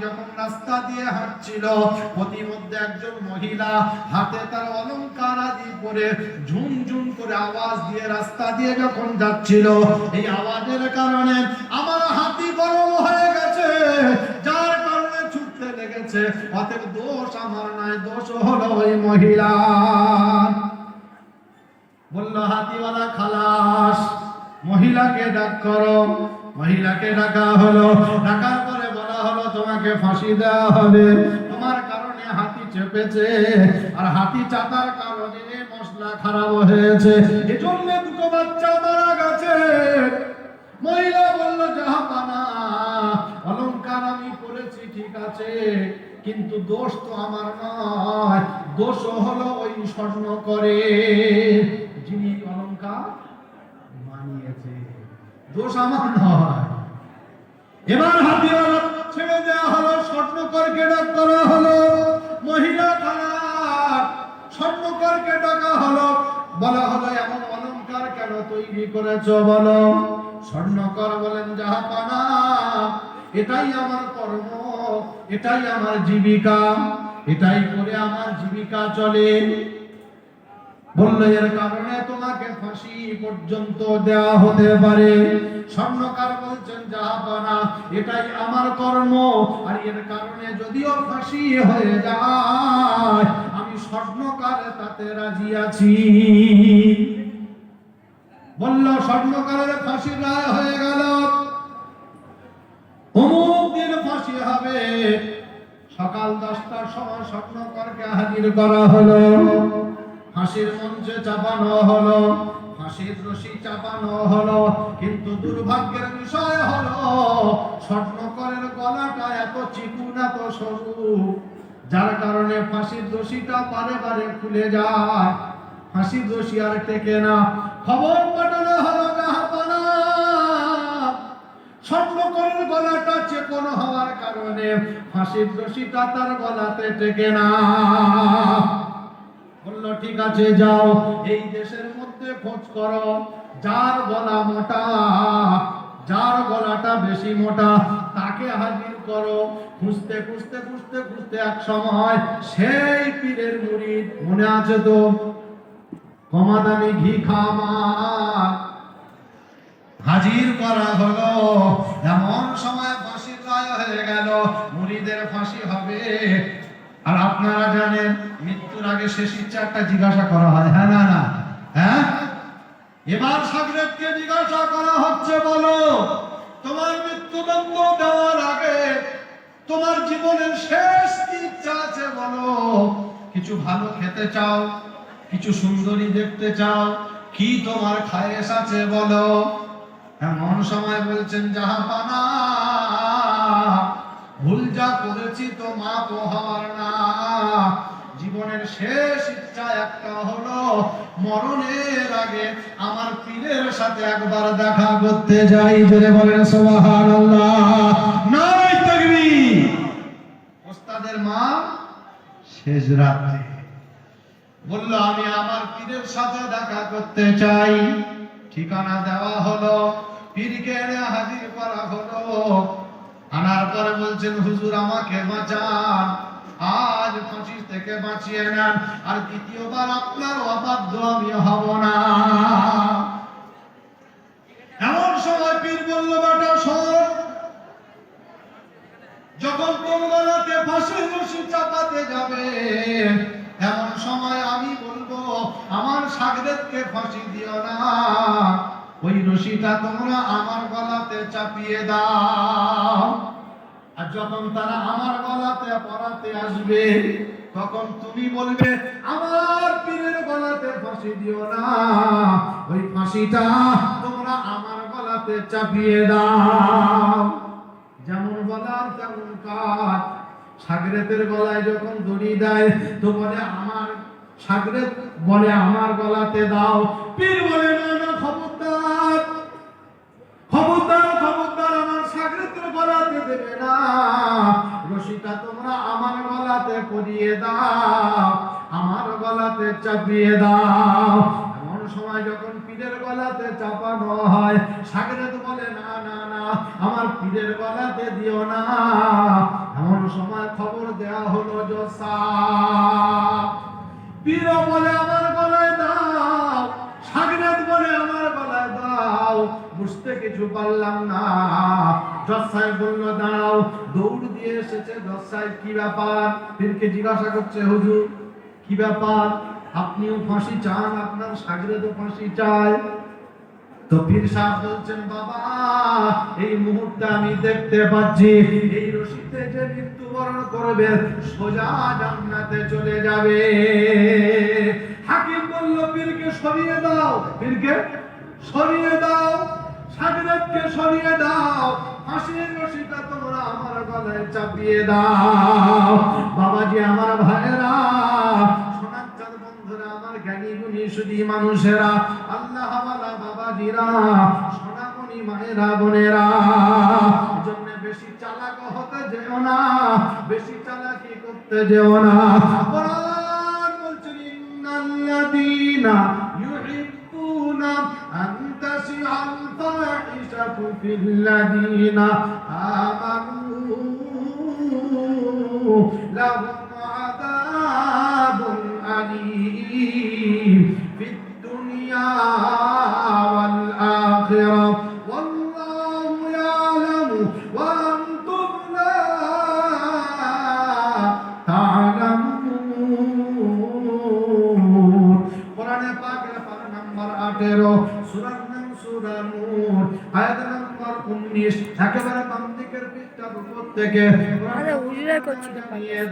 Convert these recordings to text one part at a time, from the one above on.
যখন রাস্তা দিয়ে হাঁটছিল, প্রতিমধ্যে একজন মহিলা হাতে তার অলংকার আদি পরে ঝুমঝুম করে আওয়াজ দিয়ে রাস্তা দিয়ে যখন যাচ্ছিল, এই আওয়াজের কারণে আমার হাতি গরম হয়ে গেছে, যার কারণে ছুটতে লেগেছে। অতএব দোষ আমার নয়, দোষ হলো ওই মহিলা। বলল হাতিওয়ালা খালাস, মহিলাকে ডাক করো। মহিলাকে ডাকা হলো, ডাকার পরে বলা হলো তোমাকে ফাঁসি দেওয়া হবে, তোমার কারণে হাতি চেপেছে, আর হাতি চাপার কারণে মশলা খারাপ হয়েছে, এজন্য দুটো বাচ্চা মারা গেছে। মহিলা বলল জাহাপানা, অলংকার আমি পরেছি ঠিক আছে, কিন্তু দোষ তো আমার নয়, দোষ হলো ওই স্বর্ণ করে যিনি অলংকার মানিয়েছে, দোষ আমার নয়। এবার হাতিওয়ালা ছেড়ে দেওয়া হলো, স্বর্ণকরকে ডাক করা হলো। মহিলা খারাপ, স্বর্ণকরকে ডাকা হলো, বলা হলো এমন অলংকার কেন তৈরি করেছো বলো। স্বর্ণকর বলেন জাহাপানা, এটাই আমার কর্ম, এটাই আমার জীবিকা, এটাই করে আমার জীবিকা চলে। বললো এর কারণে তোমাকে ফাঁসি পর্যন্ত দেওয়া হতে পারে। স্বর্ণকার বলছেন জাহাপানা, এটাই আমার কর্ম, আর এর কারণে যদিও ফাঁসি হয়ে যায় আমি স্বর্ণকার তাতে রাজি আছি। বলল স্বর্ণকারের ফাঁসির রায় হয়ে গেল, অমুক দিন ফাঁসি হবে। সকাল 10টার সময় স্বর্ণকারকে হাজির করা হলো, ফাঁসির মঞ্চে চাপানো হলো, ফাঁসির রশি চাপানো হলো, কিন্তু দুর্ভাগ্যের বিষয় হলো স্বর্ণকরের গলাটা এত চিকুন, এত সরু, যার কারণে ফাঁসির রশিটা বারে বারে খুলে যায়, ফাঁসির রশি আর টেকে না। খবর পাঠানো হলো জাহাপানা, স্বর্ণকরের গলাটা চেপন হওয়ার কারণে ফাঁসির রশিটা তার গলাতে টেকে না। বলল ঠিক আছে যাও, এই দেশের মধ্যে খোঁজ করো, যার গলা মোটা, যার গলাটা বেশি মোটা তাকে হাজির করো। খুঁজতে খুঁজতে খুঁজতে খুঁজতে এক সময় সেই পীরের মুরিদ, মনে আছে তো, কমাদানি ঘি খামা, হাজির করা হলো। এমন সময় ফাঁসির রায় হয়ে গেল, মুরিদের ফাঁসি হবে। আর আপনারা জানেন মৃত্যুর আগে শেষ ইচ্ছা একটা জিজ্ঞাসা করা হয়, হ্যাঁ না না, হ্যাঁ। এবার সাগরেদকে জিজ্ঞাসা করা হচ্ছে, বলো তোমার মৃত্যুদণ্ড দেওয়ার আগে তোমার জীবনের শেষ কি ইচ্ছা আছে বলো। কিছু ভালো খেতে চাও, কিছু সুন্দরী দেখতে চাও, কি তোমার খায়েশ আছে বলো। এমন সময় বলছেন জাহাপানা, ভুল যা করেছি তো মাপ হওয়ার না, জীবনের শেষ ইচ্ছা একটা হলো মরণের আগে আমার পীরের সাথে একবার দেখা করতে যাই। জোরে বলেন সুবহানাল্লাহ, নারে তাকবীর। ওস্তাদের মা শেষ রাতে বলল আমি আমার পীরের সাথে দেখা করতে চাই। ঠিকানা দেওয়া হলো, পীরকে এনে হাজির করা হলো। আনার পরে বলছেন হুজুর আমাকে বাঁচান, আজ ফাঁসি থেকে বাঁচিয়ে নেন, আর দ্বিতীয়বার আপনার অবাধ্য আমি হব না। এমন সময় পীর বলল বেটা শোন, যখন তোর গলাতে ফাঁসির রশি চাপাতে যাবে এমন সময় আমি বলবো আমার সাগরেদকে ফাঁসি দিও না, ওই রশিটা তোমরা আমার গলাতে চাপিয়ে দাও। আর যখন তারা আমার গলাতে পরাতে আসবে তখন তুমি বলবে আমার পীরের গলাতে ফাঁসি দিও না, ওই ফাঁসিটা তোমরা আমার গলাতে চাপিয়ে দাও। যেমন বলার তেমন কাজ। সাগরেদের গলায় যখন দড়ি দেয় তো বলে আমার সাগরেদ বলে আমার গলাতে দাও, পীর বলে না না খবরদার খবরদার খবরদার, আমার সাগরেদের গলাতে দেবে না, রশিটা তোমরা আমার গলাতে পরিয়ে দাও, আমার গলাতে চাপিয়ে দাও। এমন সময় যখন পীরের গলাতে চাপানো হয় সাগরেদ বলে না না না আমার পীরের গলাতে দিও না। এমন দেয়া হলো জসা। পীর বলে আমার গলায় দাও, সাগরেদ বলে আমার গলায় দাও, বুঝতে কিছু পারলাম না। জজ সাহেব বলল দাঁড়াও, দৌড় দিয়ে এসেছে। জজ সাহেব কি ব্যাপার? পীরকে জিজ্ঞাসা করছে, হুজুর কি ব্যাপার, আপনিও ফাঁসি চান, আপনার সাগরেদও ফাঁসি চায়? তো পীর সাহেব বলছেন, বাবা এই মুহূর্তে আমি দেখতে পাচ্ছি এই রশিতে যে মৃত্যুবরণ করবে সোজা জান্নাতে চলে যাবে। হাকিম বলল, পীরকে সরিয়ে দাও, পীরকে সরিয়ে দাও, সাগরেদকে সরিয়ে দাও, ফাঁসির রশিটা তোমরা আমার গলায় চাপিয়ে দাও। বাবাজি, আমার ভাইয়েরা, সোনার চাঁদ বন্ধুরা, আমার জ্ঞানী গুণী সুধী মানুষেরা, আল্লাহ ওয়ালা বাবাজিরা, সোনামণি মায়েরা, বোনেরা, জন্য বেশি চালাক হতে যেও না, বেশি চালাকি করতে যেও না। কোরআন বলছেন, ইন্নাল্লাযীনা ইউহিব্বুনা আন তাশিআল ফাহিশাতু ফিল্লাযীনা আমানু লাহুম আযাবুন আলীম ফিদ দুনিয়া ওয়াল আখিরাহ ওয়াল্লাহু ইয়ালামু ওয়া আনতুম লা তা'লামুন। কোরআনে পাকের পারা নাম্বার 18, সূরা নূর, আয়াত নাম্বার 19, একেবারে বাম দিকের পৃষ্ঠার উপর থেকে উজরা করছি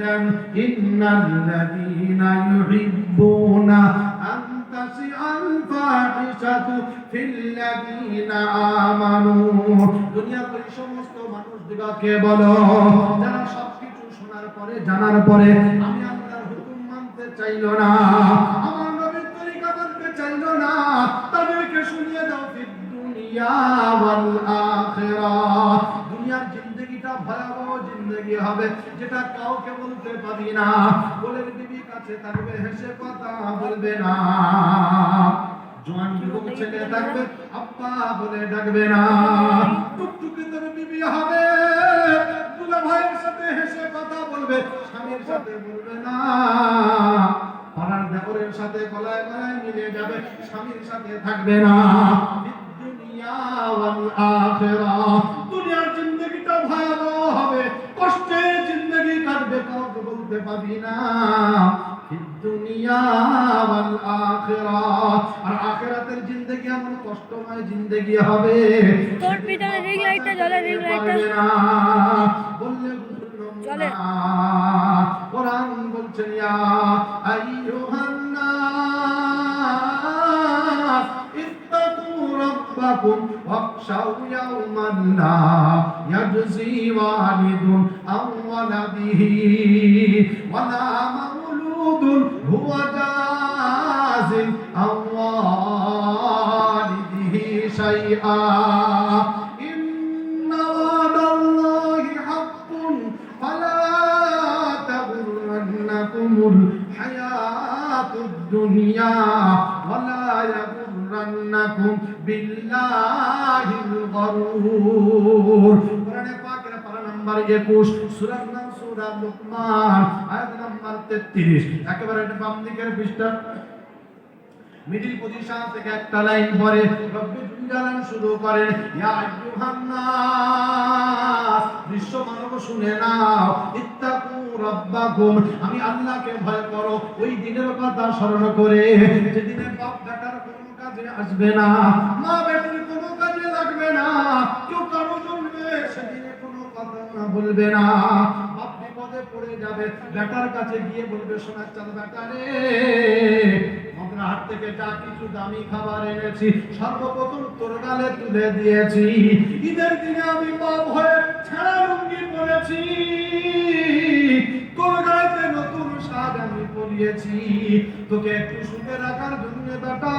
দেন, ইন্নাল্লাযীনা ইউহিব্বুনা আন তাশিআল ফাহিশাতু ফিল্লাযীনা আমানু। দুনিয়ার ওই সমস্ত মানুষদিগকে বলো যারা সবকিছু শোনার পরে, জানার পরে আমি আল্লাহর হুকুম মানতে চাইলো না, আমার নবীর তরিকা মানতে চাইলো না, তাদেরকে শুনিয়ে দাও ফিদ দুনিয়া ওয়াল আখিরাহ। দুনিয়ার জিন্দেগিটা ভয়াবহ জিন্দেগি হবে, যেটা কাউকে বলতে পারি না। কোলের বিবি কাছে থাকবে, হেসে কথা বলবে না। জোয়ান যুবক ছেলে থাকবে, আব্বা বলে ডাকবে না। টুকটুকি তোর বিবি হবে, দুলা ভাইয়ের সাথে হেসে কথা বলবে, স্বামীর সাথে বলবে না। পাড়ার দেবরের সাথে গলায় গলায় মিলে যাবে, স্বামীর সাথে থাকবে না। দুনিয়া ওয়াল আখিরাহ, দুনিয়ার জিন্দেগিটা ভয়াবহ হবে, কষ্টের জিন্দেগি কাটবে, কাউকে বলতে পারবি না। দুনিয়া ওয়াল আখিরাহ, আর আখিরাতের জিন্দেগি এমন কষ্টময় জিন্দেগি হবে, তোর পিছনে রিং লাইটটা জ্বলে, রিং লাইটটা বললে জ্বলে। কোরআন বলছেন, ইয়া আইয়ুহান নাস ইত্তাকু রাব্বাকুম ওয়াখশাউ ইয়াওমান লা ইয়াজজি ওয়ালিদুন আন ওয়ালাদিহি ওয়ালা মাউলুদুন হুয়া জাযিন আন ওয়ালিদিহি শাইআ। ইন্না ওয়াদাল্লাহি হাক্কুন ফালা তাগুররান্নাকুমুল হায়াতুদ দুনিয়া ওয়ালা ইয়াগুররান্নাকুম বিল্লাহিল গরুর। কোরআনে পাকের পারা নাম্বার 21, সূরার নাম সূরা লুকমান, আয়াত নাম্বার 33, একেবারে বাম দিকের পৃষ্ঠা মিডিল পজিশন থেকে একটা লাইন পরে রব্বি জালান শুরু করেন, ইয়া আইয়ুহান নাস, বিশ্ব মানব শুনে নাও, ইত্তাকু রাব্বাকুম, আমি আল্লাহকে ভয় করো। ওই দিনের কথা স্মরণ করে, যেদিনে বাপ বেটার কোনো কাজে আসবে না, মা বেটির কোনো কাজে লাগবে না, কেউ কারো জন্য সেদিনে কোনো কথা না বলবে না। বাপ বিপদে পড়ে যাবে, বেটার কাছে গিয়ে বলবে, সোনার চাঁদ বেটা রে, হাট থেকে যা কিছু দামি খাবার এনেছি সর্বপ্রথম তোর গালে তুলে দিয়েছি। ঈদের দিনে আমি বাপ হয়ে ছেঁড়া লুঙ্গি পরেছি, তোর গায়ে নতুন সাজ আমি পরিয়েছি। তোকে একটু সুখে রাখার জন্য বেটা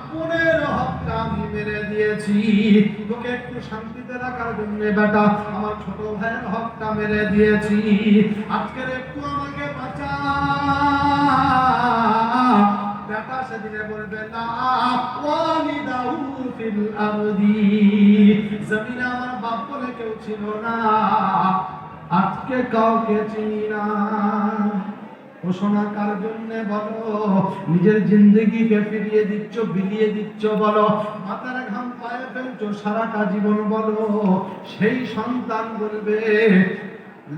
15 হপ্তা আমি মেরে দিয়েছি। তোকে একটু শান্তিতে রাখার জন্য বেটা আমার ছোট ভাইয়ের হকটা মেরে দিয়েছি। আজকের একটু আমাকে বাঁচা। বেটা সেদিনে বলবে না ওয়ালিদাহু ফিল আরদি, জমিনে আমার বাপ বলে কেউ ছিল না। আজকে আজকে কাউকে চিনি না। ঘোষণা কার জন্য বলো? নিজের জিন্দগিকে ফিরিয়ে দিচ্ছ, বিলিয়ে দিচ্ছ বলো, মাথার ঘাম পায়ে ফেলছো সারাটা জীবন বলো, সেই সন্তান বলবে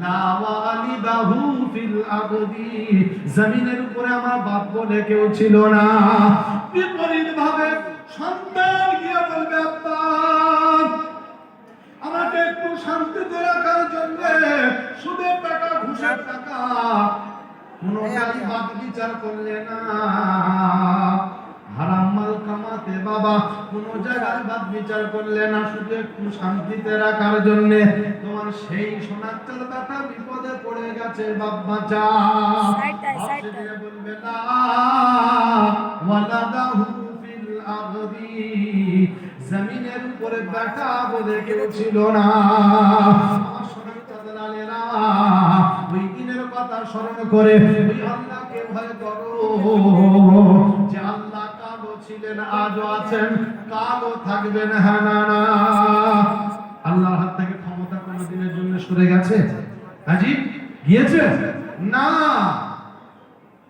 লা ওয়ালিদাহু ফিল আরদি, জমিনের উপরে আমার বাপ বলে কেউ ছিল না। বিপরীত ভাবে সন্তান গিয়ে বলবে আব্বা আমাকে একটু শান্তিতে রাখার জন্য সুদের টাকা ঘুষের টাকা কোনটাই বাদ বিচার করলে না। হারাম মাল কামাতে বাবা কোন জায়গায় বাদ বিচার করলে না, শুধু একটু শান্তিতে রাখার জন্য। তোমার সেই সোনার চাল বেটা বিপদে পড়ে গেছে, বাপ বাঁচা। বলবে না ওয়ালাদাহু ফিল আরদি, জমিনের উপরে বেটা বলে কেউ ছিল না। আমার সোনার চাঁদলালেরা ওই দিনের কথা স্মরণ করে ওই আল্লাহকে ভয় করো, যে আল্লাহ কালো ছিলেন, আজও আছেন, কালো থাকবেন। হ্যাঁ না না, আল্লাহর হাত থেকে ক্ষমতা কোনদিনের জন্য সরে গেছে? আজি গিয়েছে না।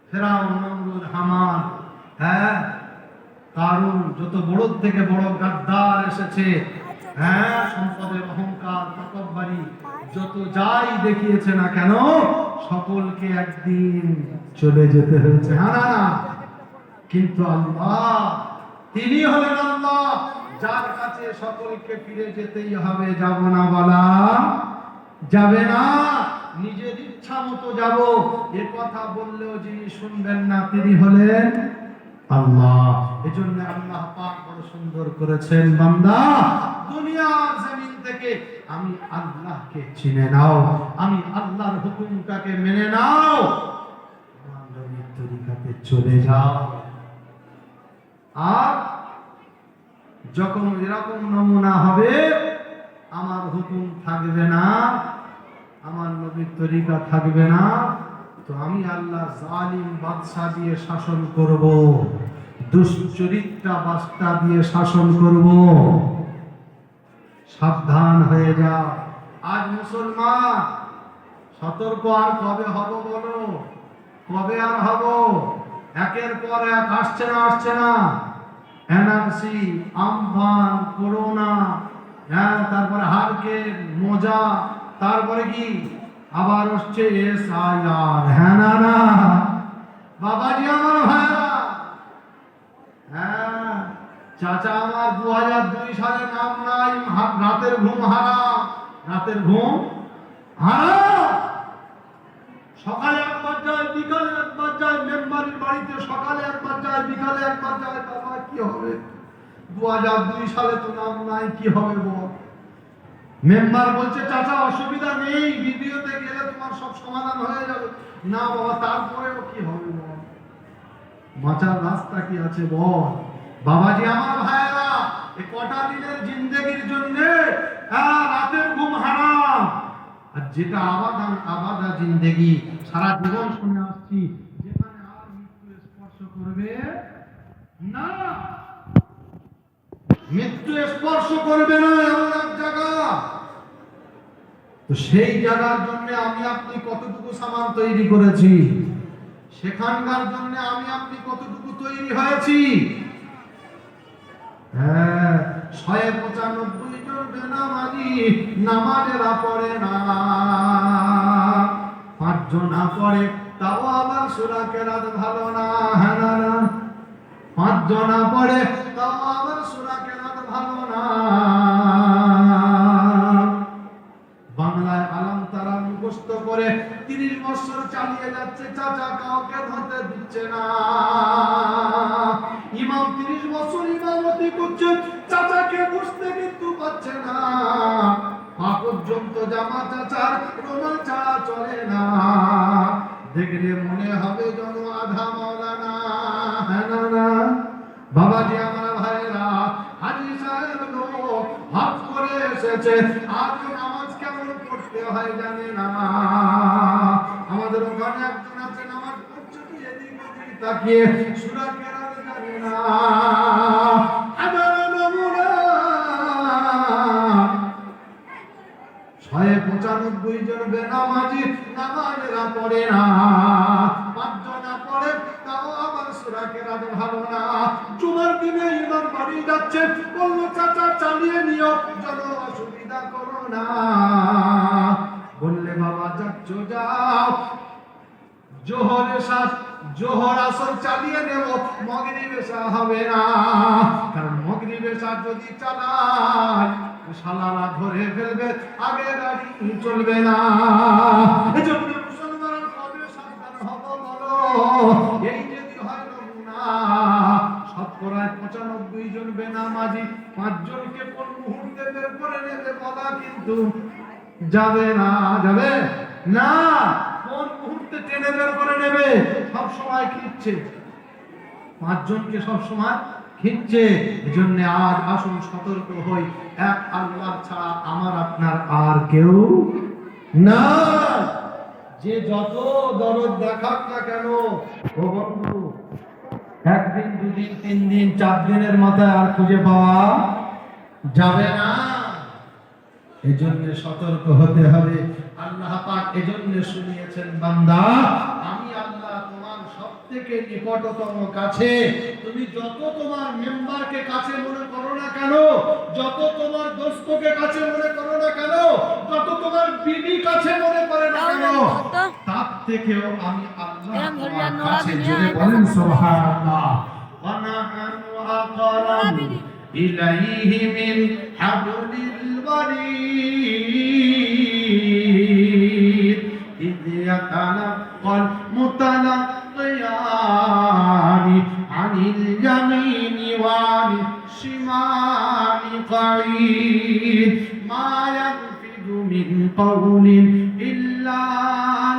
ফেরাউন, নমরুদ, হামান, হ্যাঁ কারুন, যত বড় থেকে বড় গাদ্দার এসেছে, হ্যাঁ সম্পদের অহংকার, তাকব্বুরি, যত যাই দেখিয়েছে না কেন, সকলকে একদিন চলে যেতে হয়েছে। হ্যাঁ না না, কিন্তু আল্লাহ তিনি হলেন আল্লাহ যার কাছে সকলকে ফিরে যেতেই হবে। যাব না বলা যাবে না, নিজের ইচ্ছা মতো যাব এ কথা বললেও যিনি শুনবেন না তিনি হলেন আল্লাহ। এজন্য আল্লাহ পাক বড় সুন্দর করেছেন, বান্দা দুনিয়ার জমিন থেকে আমি আল্লাহকে চিনে নাও, আমি আল্লাহর হুকুমটাকে মেনে নাও, আমার নবীর তরিকাতে চলে যাও। আর যখন এরকম নমুনা হবে, আমার হুকুম থাকবে না, আমার নবীর তরিকা থাকবে না, তো আমি আল্লাহ জালিম বাদশা দিয়ে শাসন করব, দুশ্চরিত্রা বাদশা দিয়ে শাসন করব। সাবধান হয়ে যা। আজ মুসলমান সতর্ক। আর কবে হব বলো? কবে আর হব? একের পর এক আসছে না, আসছে না। এনআরসি, আমফান, করোনা, হ্যাঁ তারপরে হারকেট, মোজা, তারপরে কি আবার হচ্ছে SIR। হ্যাঁ না না বাবাজি আমার ভাইরা, হ্যাঁ চাচা আমার 2002 সালে নাম নাই, রাতের ঘুম হারাম, রাতের ঘুম হারাম। সকালে একবার যায়, বিকালে একবার যায়, মেম্বারের বাড়িতে সকালে একবার যায়, বিকালে একবার যায়। বাবা কি হবে? 2002 সালে তো নাম নাই, কি হবে বল? মেম্বার বলছে চাচা অসুবিধা নেই, ভিডিওতে গেলে তোমার সব সমাধান হয়ে যাবে। না বাবা, তারপরেও কি হবে বল? বাঁচার রাস্তা কি আছে বল? বাবাজি আমার ভাইরা, এই কটা দিনের জিন্দেগির জন্য রাতের ঘুম হারাম। আর যেটা আবাদা জিন্দেগি, সারা জীবন শুনে আসছি, যেখানে আর মৃত্যু স্পর্শ করবে না, মৃত্যু স্পর্শ করবে না, এমন এক জায়গা। তো সেই জায়গার জন্য আমি আপনি কতটুকু সামান তৈরি করেছি, সেখানকার জন্য আমি আপনি কতটুকু তৈরি হয়েছি। হ্যাঁ 195 জন বেনামাজি নামাজেরা পড়ে না, 5 জন পড়ে তাও আবার সূরা কেরাত ভালো না। হ্যাঁ না না, 5 জন পড়ে তাও আবার সূরা কেরাত ভালো না। বাংলায় আলাম তারা মুখস্থ করে 30 বছর চালিয়ে যাচ্ছে, চাচা কাউকে ধরতে দিচ্ছে না। ইমাম 30 বছর ইমামতি করছে, চাচাকে বুঝতে কিন্তু পাচ্ছে না। পর্যন্ত জামা চাচার রোমাল ছাড়া চলে না, দেখলে মনে হবে যেন আধা মাওলানা। হ্যাঁ না না বাবাজি আমার ভাইরা, হাজী সাহেব লোক হজ করে এসেছে, আজ নামাজ কেমন পড়তে হয় জানে না। আমাদের ওখানে একজন আছে নামাজ পড়ছে কি এদিক ওদিক তাকিয়ে সূরা কেরাত জানে না। 95 জন বেনামাজি নামাজেরা পড়ে না, 5 জনা পড়ে তাও আবার সূরা কেরাত ভালো না। জুমার দিনে ইমাম বাড়ি যাচ্ছে, বললো চাচা চালিয়ে নিও, যেন অসুবিধা করো না। বললে বাবা যাচ্ছ যাও, জোহর আসর চালিয়ে দেব, মাগরিব এশা হবে না। কারণ মাগরিব এশা যদি চালাই শালারা ধরে ফেলবে, আগে গাড়ি চলবে না। এজন্য মুসলমান কবে সাবধান হব বলো? এই যদি হয় নমুনা, শতকরা 95 জন বেনামাজি 5 জনকে কোন মুহূর্তে বের করে নেবে বলা কিন্তু যাবে না। যাবে না, কোন মুহূর্তে টেনে বের করে নেবে? সব সময় খিচ্ছে, 5 জনকে সব সময় খিচ্ছে। এজন্য আজ আসুন সতর্ক হই, এক আল্লাহ ছাড়া আমার আপনার আর কেউ না। যে যত দরদ দেখাক না কেন ও বন্ধু, একদিন 2 দিন 3 দিন 4 দিনের মাথায় আর খুঁজে পাওয়া যাবে না। এজন্য সতর্ক হতে হবে। আল্লাহ পাক এজন্য শুনিয়েছেন, বান্দা আমি আল্লাহ তোমার সবথেকে নিকটতম কাছে। তুমি যত তোমার মেম্বারকে কাছে মনে করো না কেন, যত তোমার দোস্তকে কাছে মনে করো না কেন, যত তোমার বিবি কাছে মনে করে না কেন, তার থেকেও আমি আল্লাহ তোমার কাছে। জোরে বলেন সুবহানাল্লাহ। ওয়া নাহনু আকারাবু ইলাইহি মিন হাবলিল ওয়ারিদ ইয ইয়াতালাক্কাল মুতালাক্কিয়ানি আনিল ইয়ামিনি ওয়াল শিমালি কাঈদ মা ইয়ালফিযু মিন কাওলিন ইল্লা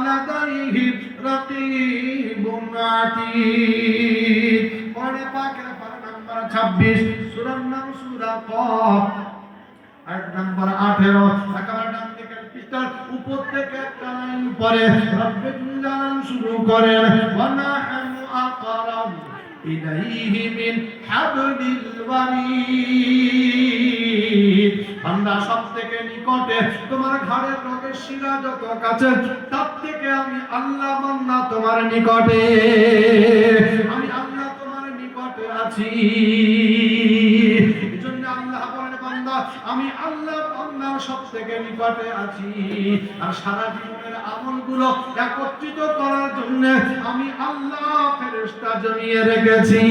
লাদাইহি রাকীবুন আতীদ। কোরআনে পাকের পারা নাম্বার 26, সূরার নাম সূরা কফ, আয়াত নাম্বার 18। একেবারে ডান দিকের পৃষ্ঠার উপর থেকে একটা লাইন পরে রব্বুল জালাল শুরু করেন, ওয়া নাহনু আকারাবু ইলাইহি মিন হাবলিল ওয়ারিদ। আমরা সবথেকে নিকটে, তোমার ঘাড়ের রগের শিরা যত কাছে, তার থেকে আমি আল্লাহ বান্দা তোমার নিকটে, আমি আল্লাহ তোমার নিকটে আছি। এজন্য আল্লাহ বলেন, বান্দা আমি আল্লাহ বান্দার সবথেকে নিকটে আছি। আর সারা জীবনের আমলগুলো একত্রিত করার জন্য আমি আল্লাহ ফেরেশতা জমিয়ে রেখেছি।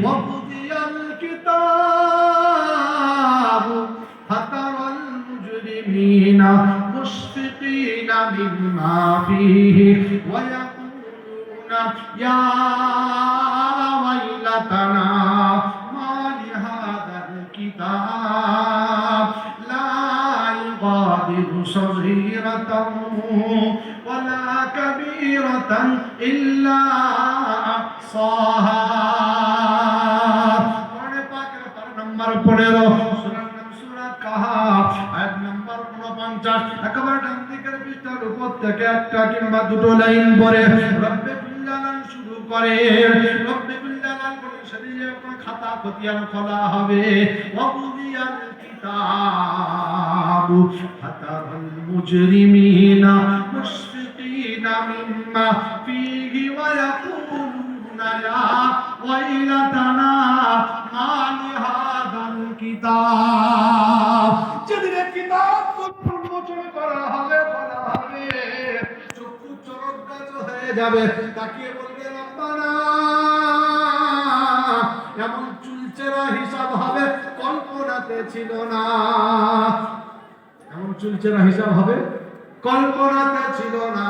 ওয়াকুদিয়াল কিতাবু ফাতারাল মুজরিমিনা মুশফিকিনা মিম্মা ফীহি ওয়া ইয়াকুলুনা ইয়া ওয়াইলাতানা মা লিহাদাল কিতাব লা ইউগাদিরু সগীরাতান ওয়ালা কাবীরাতান ইল্লা আহসাহা। কোরআনে পাকের পারা নাম্বার 15, সূরার নাম সূরা কাহফ, আয়াত নাম্বার 49। একেবারে ডান দিকের পৃষ্ঠার উপর থেকে একটা কিংবা দুটো লাইন পরে রব্বুল জালাল শুরু করে। রব্বুল জালাল বলেন, শরীরে কোনো খাতা খতিয়ান খোলা হবে। ওয়াকুদিয়াল কিতাবু ফাতারাল মুজরিমিনা মুশফিকিনা মিম্মা ফীহি ওয়া ইয়াকুলুনা ইয়া ওয়াইলাতানা মা লিহাদাল কিতাব। যেদিন কিতাব উন্মোচন করা হবে, বলা হবে, চক্ষু চরকগাছ হয়ে যাবে, তাকিয়ে বলবে রব্বানা, এমন চুলচেরা হিসাব হবে কল্পনাতে ছিল না। এমন চুলচেরা হিসাব হবে কল্পনাতে ছিল না।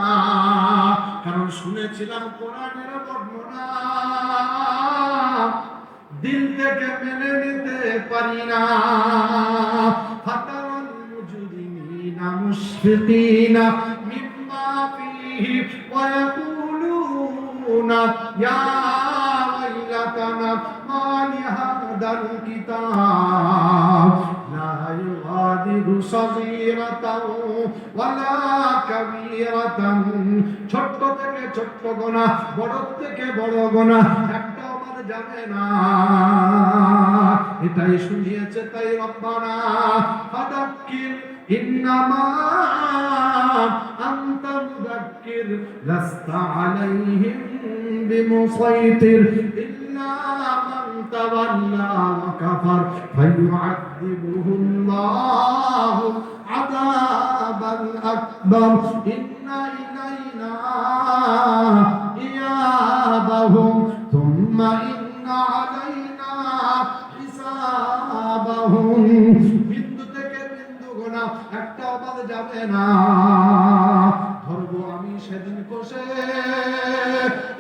কারণ শুনেছিলাম কোরআনের বর্ণনা, দিল থেকে মেনে নিতে পারি না। ফাতারাল মুজরিমিনা মুশফিকিনা মিম্মা ফীহি ওয়া ইয়াকুলুনা ইয়া ওয়াইলাতানা মা লিহাদাল কিতাব লা ইউগাদিরু সগীরাতান ওয়ালা কাবীরাতান। ছোট থেকে ছোট গুনাহ, বড় থেকে বড় গুনাহ একটাও বাদ যাবে না। এটাই শুনিয়েছে, তাই রব্বানা ফাদাক্কির ইন্নামা আনতা মুযাক্কির লাস্তা আলাইহিম বিমুসাইতির ইল্লা মান তাওয়াল্লা ওয়া কাফার ফায়ুআযিবুহুল্লাহু আযাবান আকবার ইন্না ইলাইনা ইয়াবাহুম থুম্মা ইন্না আলাইনা হিসাবাহুম। বিন্দু থেকে বিন্দু গোনা একটাও বাদ যাবে না। ধরবো আমি সেদিন কষে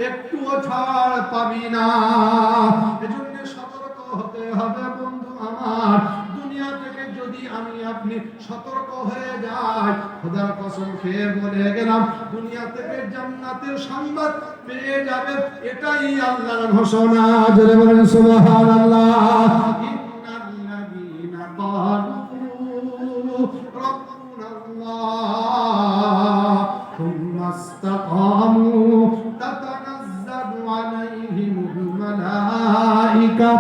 একটুও ছাড় পাবি না। এজন্য সতর্ক হতে হবে বন্ধু আমার। দুনিয়া থেকে যদি আমি আপনি সতর্ক হয়ে যাই, খোদার কসম খেয়ে বলে গেলাম, দুনিয়া থেকে জান্নাতের সংবাদ পেয়ে যাবে। এটাই আল্লাহর ঘোষণা। জোরে বলেন সুবহানাল্লাহ। ইন্নাল্লাযীনা ক্বালু রাব্বুনাল্লাহ থুম্মা ইসতাকামু তাতানাজ্জালু আলাইহিমুল মালায়েকা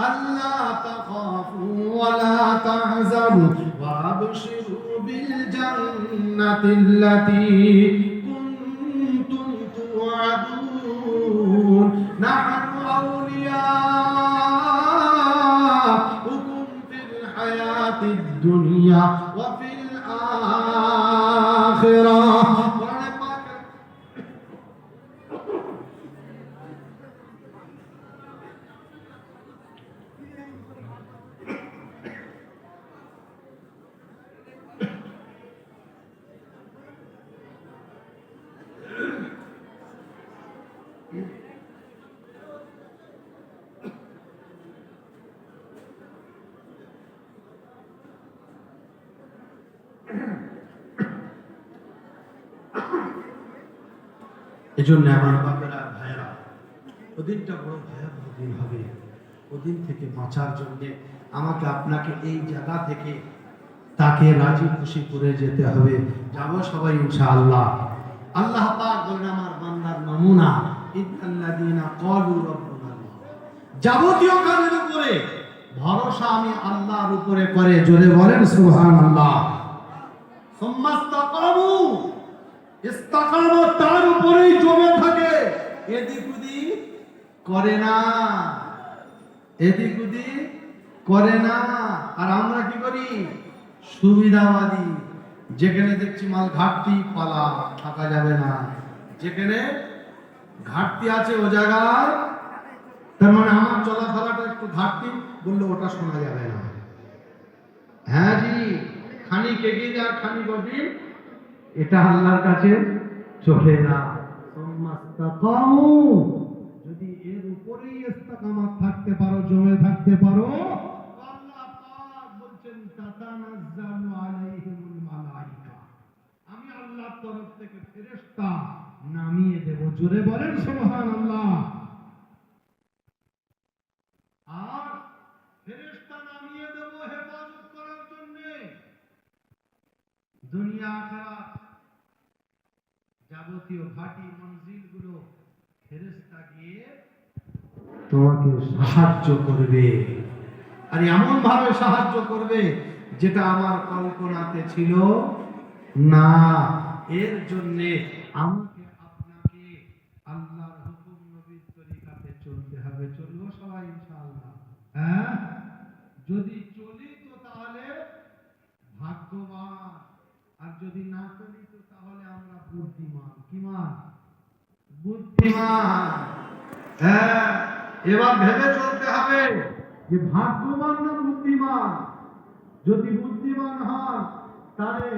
আল্লা তাখাফু ওয়া লা তাহজানু ওয়া আবশিরু বিল জান্নাতিল্লাতী কুনতুম তুআদুন নাহনু আউলিয়াউকুম ফিল হায়াতিদ দুনিয়া ওয়া ফিল আখিরাহ। কোরআনে পাক এজন্য আমার বাপেরা ভাইয়েরা, ওদিনটা বড় ভয়াবহ দিন হবে। ওদিন থেকে বাঁচার জন্য আমাকে আপনাকে এই জায়গা থেকে তাকে রাজি খুশি করে যেতে হবে। যাব সবাই ইনশাআল্লাহ। আল্লাহ পাক বলেন আমার বান্দার নমুনা ইন্নাল্লাযীনা ক্বালু রাব্বুনাল্লাহ। যাবতীয় কাজের উপরে ভরসা আমি আল্লাহর উপরে করে। জোরে বলেন সুবহানাল্লাহ। সুম্মা ইসতাকামু, ইস্তাকামত তার উপরেই জমে থাকে, এদিক ওদিক করে না, এদিক ওদিক করে না। আর আমরা কি করি? সুবিধাবাদী। যেখানে দেখছি মাল ঘাটতি, পালা, থাকা যাবে না। যেখানে ঘাটতি আছে ও জায়গায়, তার মানে আমার চলাফেরাটা একটু ঘাটতি, বললে ওটা শোনা যাবে না। হ্যাঁ জি, খানিক এগিয়ে যা, খানিক ওদিক, এটা আল্লাহর কাছে চলে না। যদি এর উপরেই ইস্তেকামাত থাকতে পারো, জমে থাকতে পারো, আল্লাহ পাক বলছেন তাতানাজ্জালু আলাইহিমুল মালায়েকা, আমি আল্লাহর তরফ থেকে ফেরেশতা নামিয়ে দেব। জোরে বলেন সুবহানাল্লাহ। আর ফেরেশতা নামিয়ে দেব হেফাজত করার জন্য। দুনিয়া আখিরাত যাবতীয় ঘাটি মঞ্জিল গুলো ফেরেশতা গিয়ে তোমাকে সাহায্য করবে। আর এমন ভাবে সাহায্য করবে যেটা আমার কল্পনাতে ছিল না। এর জন্য আমাকে আপনাকে আল্লাহর হুকুম নবীর তরিকাতে চলতে হবে। চলবো সবাই ইনশাআল্লাহ? হ্যাঁ, যদি চলি তো তাহলে ভাগ্যবান, আর যদি না চলি তো তাহলে আমরা বুদ্ধিমান। কি মান? বুদ্ধিমান। হ্যাঁ, এবার ভেবে চলতে হবে যে ভাগ্যবান না বুদ্ধিমান। যদি বুদ্ধিমান হন তাহলে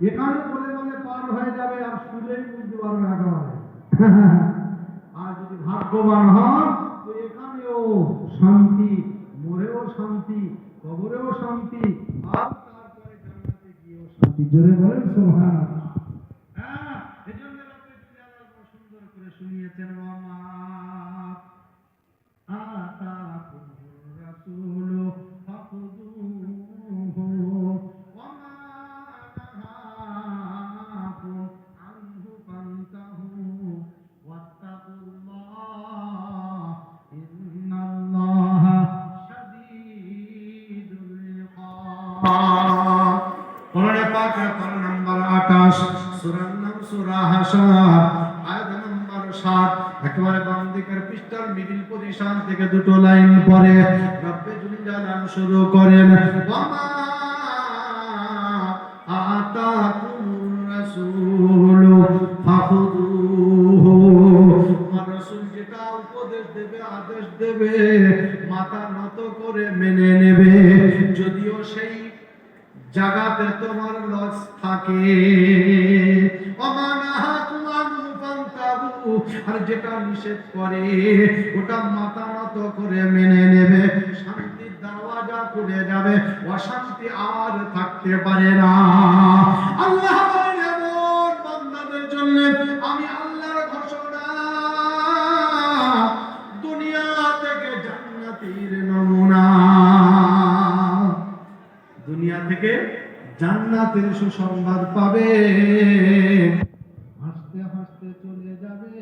এখানে বলে বলে পার হয়ে যাবে, আর শুলেই বুঝতে পারবে একেবারে। আর যদি ভাগ্যবান হন তো এখানেও শান্তি, মরেও শান্তি, কবরেও শান্তি, আর তারপরে জান্নাতে গিয়েও শান্তি। জোরে বলেন সুবহানাল্লাহ। হ্যাঁ, এজন্য রাব্বুল আলামিন সুন্দর করে শুনিয়েছেন, ওয়ামা আতাকুমুর রাসূলু ফাখুযুহু ওয়ামা নাহাকুম আনহু ফান্তাহু ওয়াত্তাকুল্লাহ ইন্নাল্লাহা শাদীদুল ইকাব। পাকের পারা নাম্বার 28, সূরার নাম সূরা হাসর, আয়াত নাম্বার 7। একেবারে বাম দিকের পৃষ্ঠার মিডল পজিশন থেকে দুটো লাইন পরে রব্বে জুল জালাল শুরু করেন, ওয়ামা আতাকুমুর রাসূলু ফাখুযুহু। আমার রাসূল যেটা উপদেশ দেবে, আদেশ দেবে, মাথা নত করে মেনে নেবে, যদিও সেই জাগাতে তোমার লস থাকে। আর যেটা নিষেধ করে ওটা মাথা নত করে মেনে নেবে, শান্তির দরওয়াজা খুলে যাবে, অশান্তি আর থাকতে পারে না। আল্লাহ বলেন এমন বান্দাদের জন্য আমি আল্লাহর ঘোষণা, দুনিয়া থেকে জান্নাতের নমুনা, দুনিয়া থেকে জান্নাতের সুসংবাদ পাবে, হাসতে হাসতে চলে যাবে,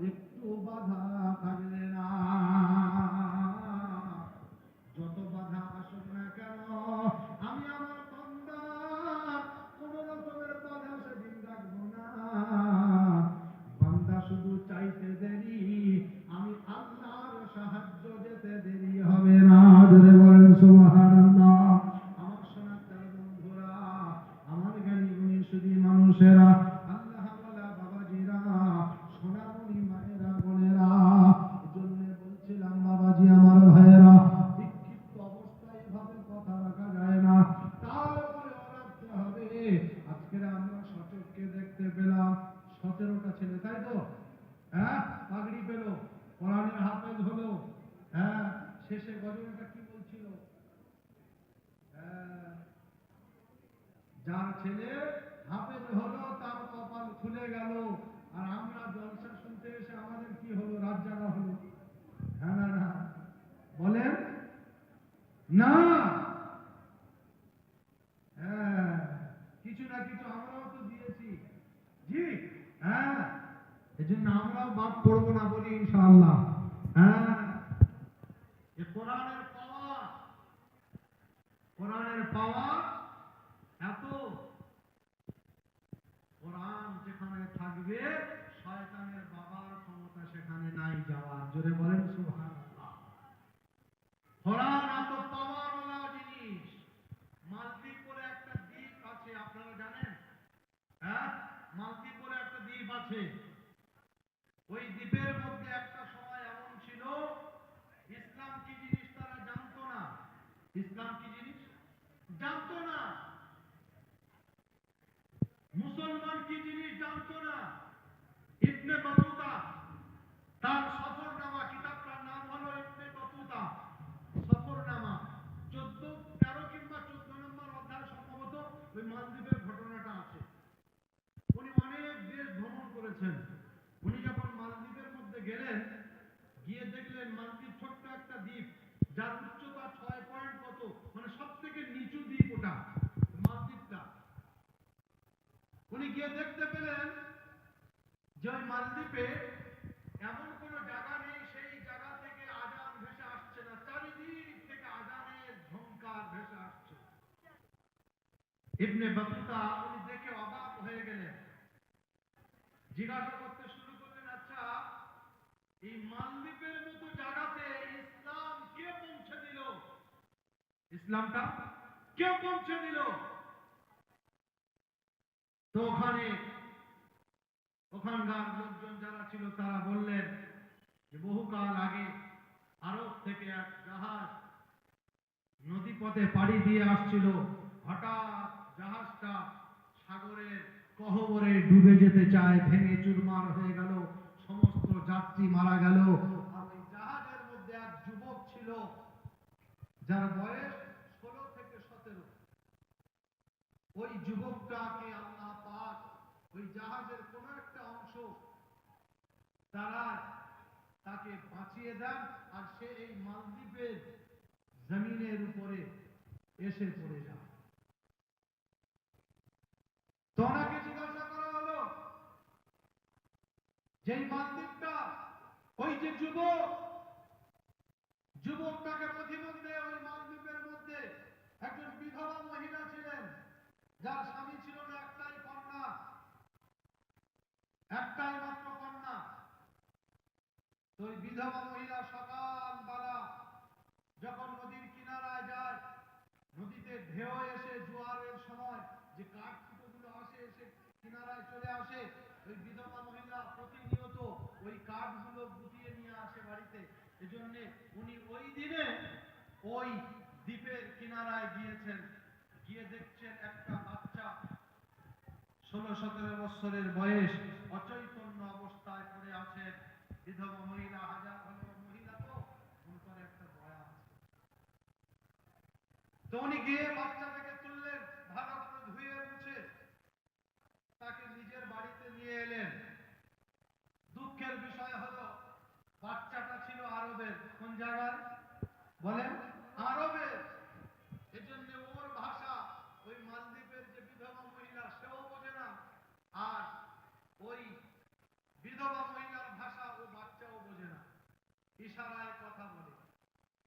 একটু বাধা থাকবে না। যত বাধা আসুক না কেন আমি আমার বান্দা কোন রকমের বাধা সেদিন রাখবো না। বান্দা শুধু চাইতে দেরি, আমি আল্লাহর সাহায্য যেতে দেরি হবে না। জোরে বলেন সুবহানাল্লাহ। আমার সোনার বন্ধুরা, আমার জ্ঞানী গুণী শুধু মানুষেরা, আল্লাহ ওয়ালা বাবাজিরা, সোনামণি মায়েরা, বোনেরা, এজন্য বলছিলাম বাবাজি আমার ভাইয়েরা, বিক্ষিপ্ত অবস্থায় এভাবে কথা রাখা যায় না, তারপরে রাখতে হবে। আজকে আমরা সচককে দেখতে পেলাম 17টা ছেলে, তাই তো? হ্যাঁ, পাগড়ি পেল, কোরআনের হাফেজ হলো। হ্যাঁ, শেষে গজলটা কি বলছিল? যার ছেলে হাফেজ হলো তার কপাল খুলে গেল, আর আমরা জলসা শুনতে এসে আমাদের কি হলো? রাত জাগা হলো। হ্যাঁ না না বলেন না? হ্যাঁ, কিছু না কিছু আমরাও তো দিয়েছি, জি। হ্যাঁ, এজন্য আমরাও বাদ পড়বো না বলি ইনশাআল্লাহ। হ্যাঁ, এ কোরআনের পাওয়ার, কোরআনের পাওয়ার এত, কোরআন যেখানে থাকবে শয়তানের বাবার ক্ষমতা সেখানে নাই যাওয়ার। জোরে বলেন সুবহানাল্লাহ। কোরআন এত পাওয়ারওয়ালা জিনিস। মালদ্বীপ বলে একটা দ্বীপ আছে, আপনারা জানেন? হ্যাঁ, মালদ্বীপ বলে একটা দ্বীপ আছে। ওই দ্বীপের মধ্যে একটা সময় এমন ছিল, ইসলাম কি জিনিস তারা জানতো না। ইসলাম কি জিনিস জানতো না, মুসলমান কি জিনিস জানতো না। ইবনে বতুতা তার সফরনামা, কিতাবটার নাম হলো ইবনে বতুতা সফরনামা, 13 কিংবা 14 নম্বর অধ্যায় সম্ভবত ওই মালদ্বীপের ঘটনাটা আছে। উনি অনেক দেশ ভ্রমণ করেছেন। উনি যখন মালদ্বীপের মধ্যে গেলেন, গিয়ে দেখলেন মালদ্বীপ ছোট্ট একটা দ্বীপ, যার উচ্চতা 6 পয়েন্ট কত, মানে সব থেকে নিচু দ্বীপ ওটা মালদ্বীপটা। উনি গিয়ে দেখতে পেলেন যে ওই মালদ্বীপে এমন কোন জায়গা নেই সেই জায়গা থেকে আজান ভেসে আসছে না, চারিদিক থেকে আজানের ঝংকার ভেসে আসছে। ইবনে বতুতা উনি দেখে অবাক হয়ে গেলেন, জিজ্ঞাসা করতে শুরু করলেন, আচ্ছা এই মালদ্বীপের মতো জায়গাতে ইসলাম কে পৌঁছে দিল? ইসলামটা কে পৌঁছে দিল? তো ওখানকার লোকজন যারা ছিল তারা বললেন যে বহুকাল আগে আরব থেকে এক জাহাজ নদী পথে পাড়ি দিয়ে আসছিল, হঠাৎ জাহাজটা সাগরের গহ্বরে ডুবে যেতে চায়, ভেঙে চুরমার হয়ে গেল, সমস্ত যাত্রী মারা গেল। আর ওই জাহাজের মধ্যে এক যুবক ছিল যার বয়স 16 থেকে 17। ওই যুবকটাকে আল্লাহ পাক ওই জাহাজের কোন একটা অংশ তারা তাকে বাঁচিয়ে দেন, আর সে এই মালদ্বীপের জমিনের উপরে এসে পড়ে যায়। তো ওনাকে জিজ্ঞাসা করা হলো যে মালদ্বীপটা, ওই যে যুবকটাকে প্রতিমধ্যে ওই মালদ্বীপের মধ্যে একজন বিধবা মহিলা ছিলেন, যার স্বামী ছিল না, একটাই কন্যা, একটাই মাত্র কন্যা। তো ওই বিধবা মহিলা সকালবেলা যখন নদীর কিনারায় যায়, নদীতে ঢেউ এসে জোয়ারের সময় যে কাঠগুলো আসে এসে কিনারায় চলে আসে, ওই বিধবা মহিলা প্রতিনিয়ত ওই কাঠগুলো গুটিয়ে নিয়ে আসে বাড়িতে। এজন্য উনি ওই দিনে ওই দ্বীপের কিনারায় গিয়েছেন, গিয়ে দেখছেন একটা বাচ্চা 16-17 বছরের বয়স অচৈতন্য অবস্থায় পড়ে আছেন। বিধবা মহিলা, হাজার হলো মহিলা, তো ওনার একটা দয়া আছে। তো উনি গিয়ে বাচ্চাটাকে তুললেন, ভালো করে ধুয়ে মুছে তাকে নিজের বাড়িতে নিয়ে এলেন। দুঃখের বিষয় হলো বাচ্চাটা ছিল আরবের। কোন জায়গার বলেন? আরবের। এজন্য ওর ভাষা ওই মালদ্বীপের যে বিধবা মহিলা সেও বোঝে না, আর ওই বিধবা মহিলার ভাষা ও বাচ্চাও বোঝে না, ইশারায় কথা বলে।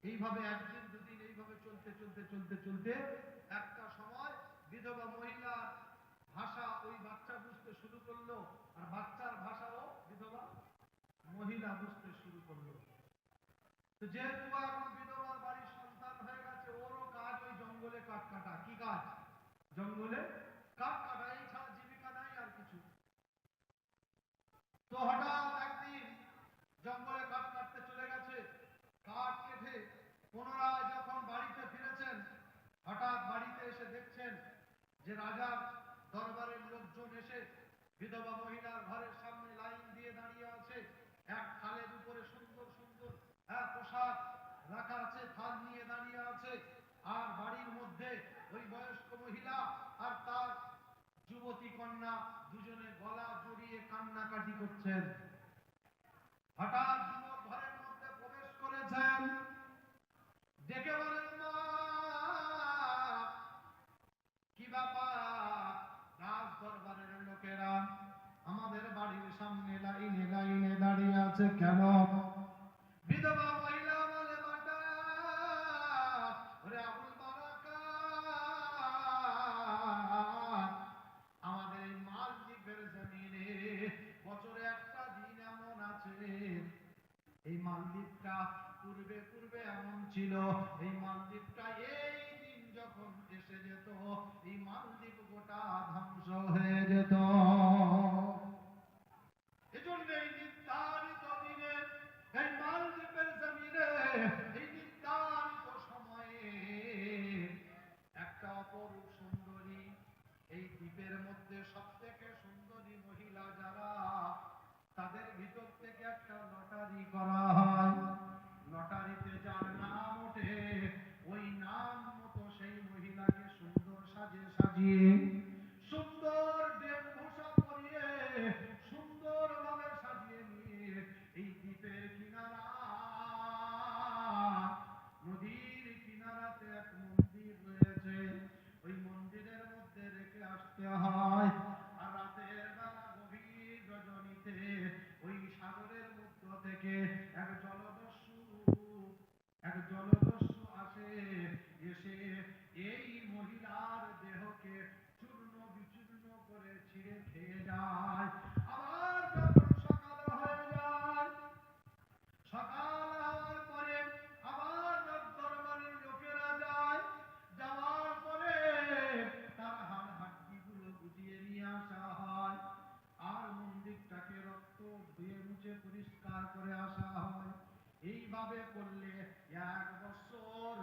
এইভাবে একদিন দুদিন এইভাবে চলতে চলতে চলতে চলতে একটা সময় বিধবা মহিলার ভাষা ওই বাচ্চা বুঝতে শুরু করলো, আর বাচ্চার ভাষাও বিধবা মহিলা বুঝতে শুরু করলো। তো যেহেতু এখন বিধবার বাড়ির সন্তান হয়ে গেছে, ওরও কাজ ওই জঙ্গলে কাঠ কাটা। কি কাজ? জঙ্গলে কাঠ কাটা, এই ছাড়া জীবিকা নাই আর কিছু। তো হঠাৎ একদিন জঙ্গলে কাঠ কাটতে চলে গেছে, কাঠ কেটে পুনরায় যখন বাড়িতে ফিরেছেন, হঠাৎ বাড়িতে এসে দেখছেন যে রাজার দরবারের লোকজন এসে বিধবা মহিলার ঘরের সামনে লাইন দিয়ে দাঁড়িয়ে আছে। এক থালের উপরে সুন্দর সুন্দর পোশাক রাখা আছে, থাল নিয়ে দাঁড়িয়ে আছে। আর বাড়ির মধ্যে ওই বয়স্ক মহিলা আর তার যুবতী কন্যা দুজনে গলা জড়িয়ে কান্নাকাটি করছেন। হঠাৎ যুবক ঘরের মধ্যে প্রবেশ করেছেন, ডেকে বলেন, মা কি ব্যাপার? রাজ দরবারের লোকেরা আমাদের বাড়ির সামনে লাইনে লাইনে দাঁড়িয়ে আছে কেন? বিধবা মহিলা বলে, বাটা ওরে আবুল বারাকাত, আমাদের এই মালদ্বীপের জমিনে বছরে একটা দিন এমন আছে, এই মালদ্বীপটা পূর্বে পূর্বে এমন ছিল, এই মালদ্বীপটা এই দিন যখন এসে যেত, এই মালদ্বীপ গোটা ধ্বংস হয়ে যেত। এজন্য এই নির্ধারিত দিনে এই মালদ্বীপের জমিনে এই নির্ধারিত সময়ে একটা অপরূপ সুন্দরী, এই দ্বীপের মধ্যে সবথেকে সুন্দরী মহিলা যারা, তাদের ভিতর থেকে একটা লটারি করা হয়। লটারিতে যার নাম ওঠে, ওই নাম মতো সেই মহিলাকে সুন্দর সাজে সাজিয়ে, সুন্দর বেশভূষা পরিয়ে, সুন্দরভাবে সাজিয়ে নিয়ে এই দ্বীপের কিনারা, নদীর কিনারাতে এক মন্দির রয়েছে, ওই মন্দিরের মধ্যে রেখে আসতে হয়। আর রাতের বেলা গভীর রজনীতে ওই সাগরের মধ্য থেকে এক জলদস্যু আসে, এসে এই মহিলার দেহকে চূর্ণ বিচূর্ণ করে ছিঁড়ে খেয়ে যায়। আবার যখন সকাল হয়ে যায়, সকাল হওয়ার পরে আবার দরবারের লোকেরা যায়, যাওয়ার পরে তার হাড় হাড্ডিগুলো গুটিয়ে নিয়ে আসা হয়, আর মন্দিরটাকে রক্ত ধুয়ে মুছে পরিষ্কার করে আসা হয়। এইভাবে করলে 1 বছর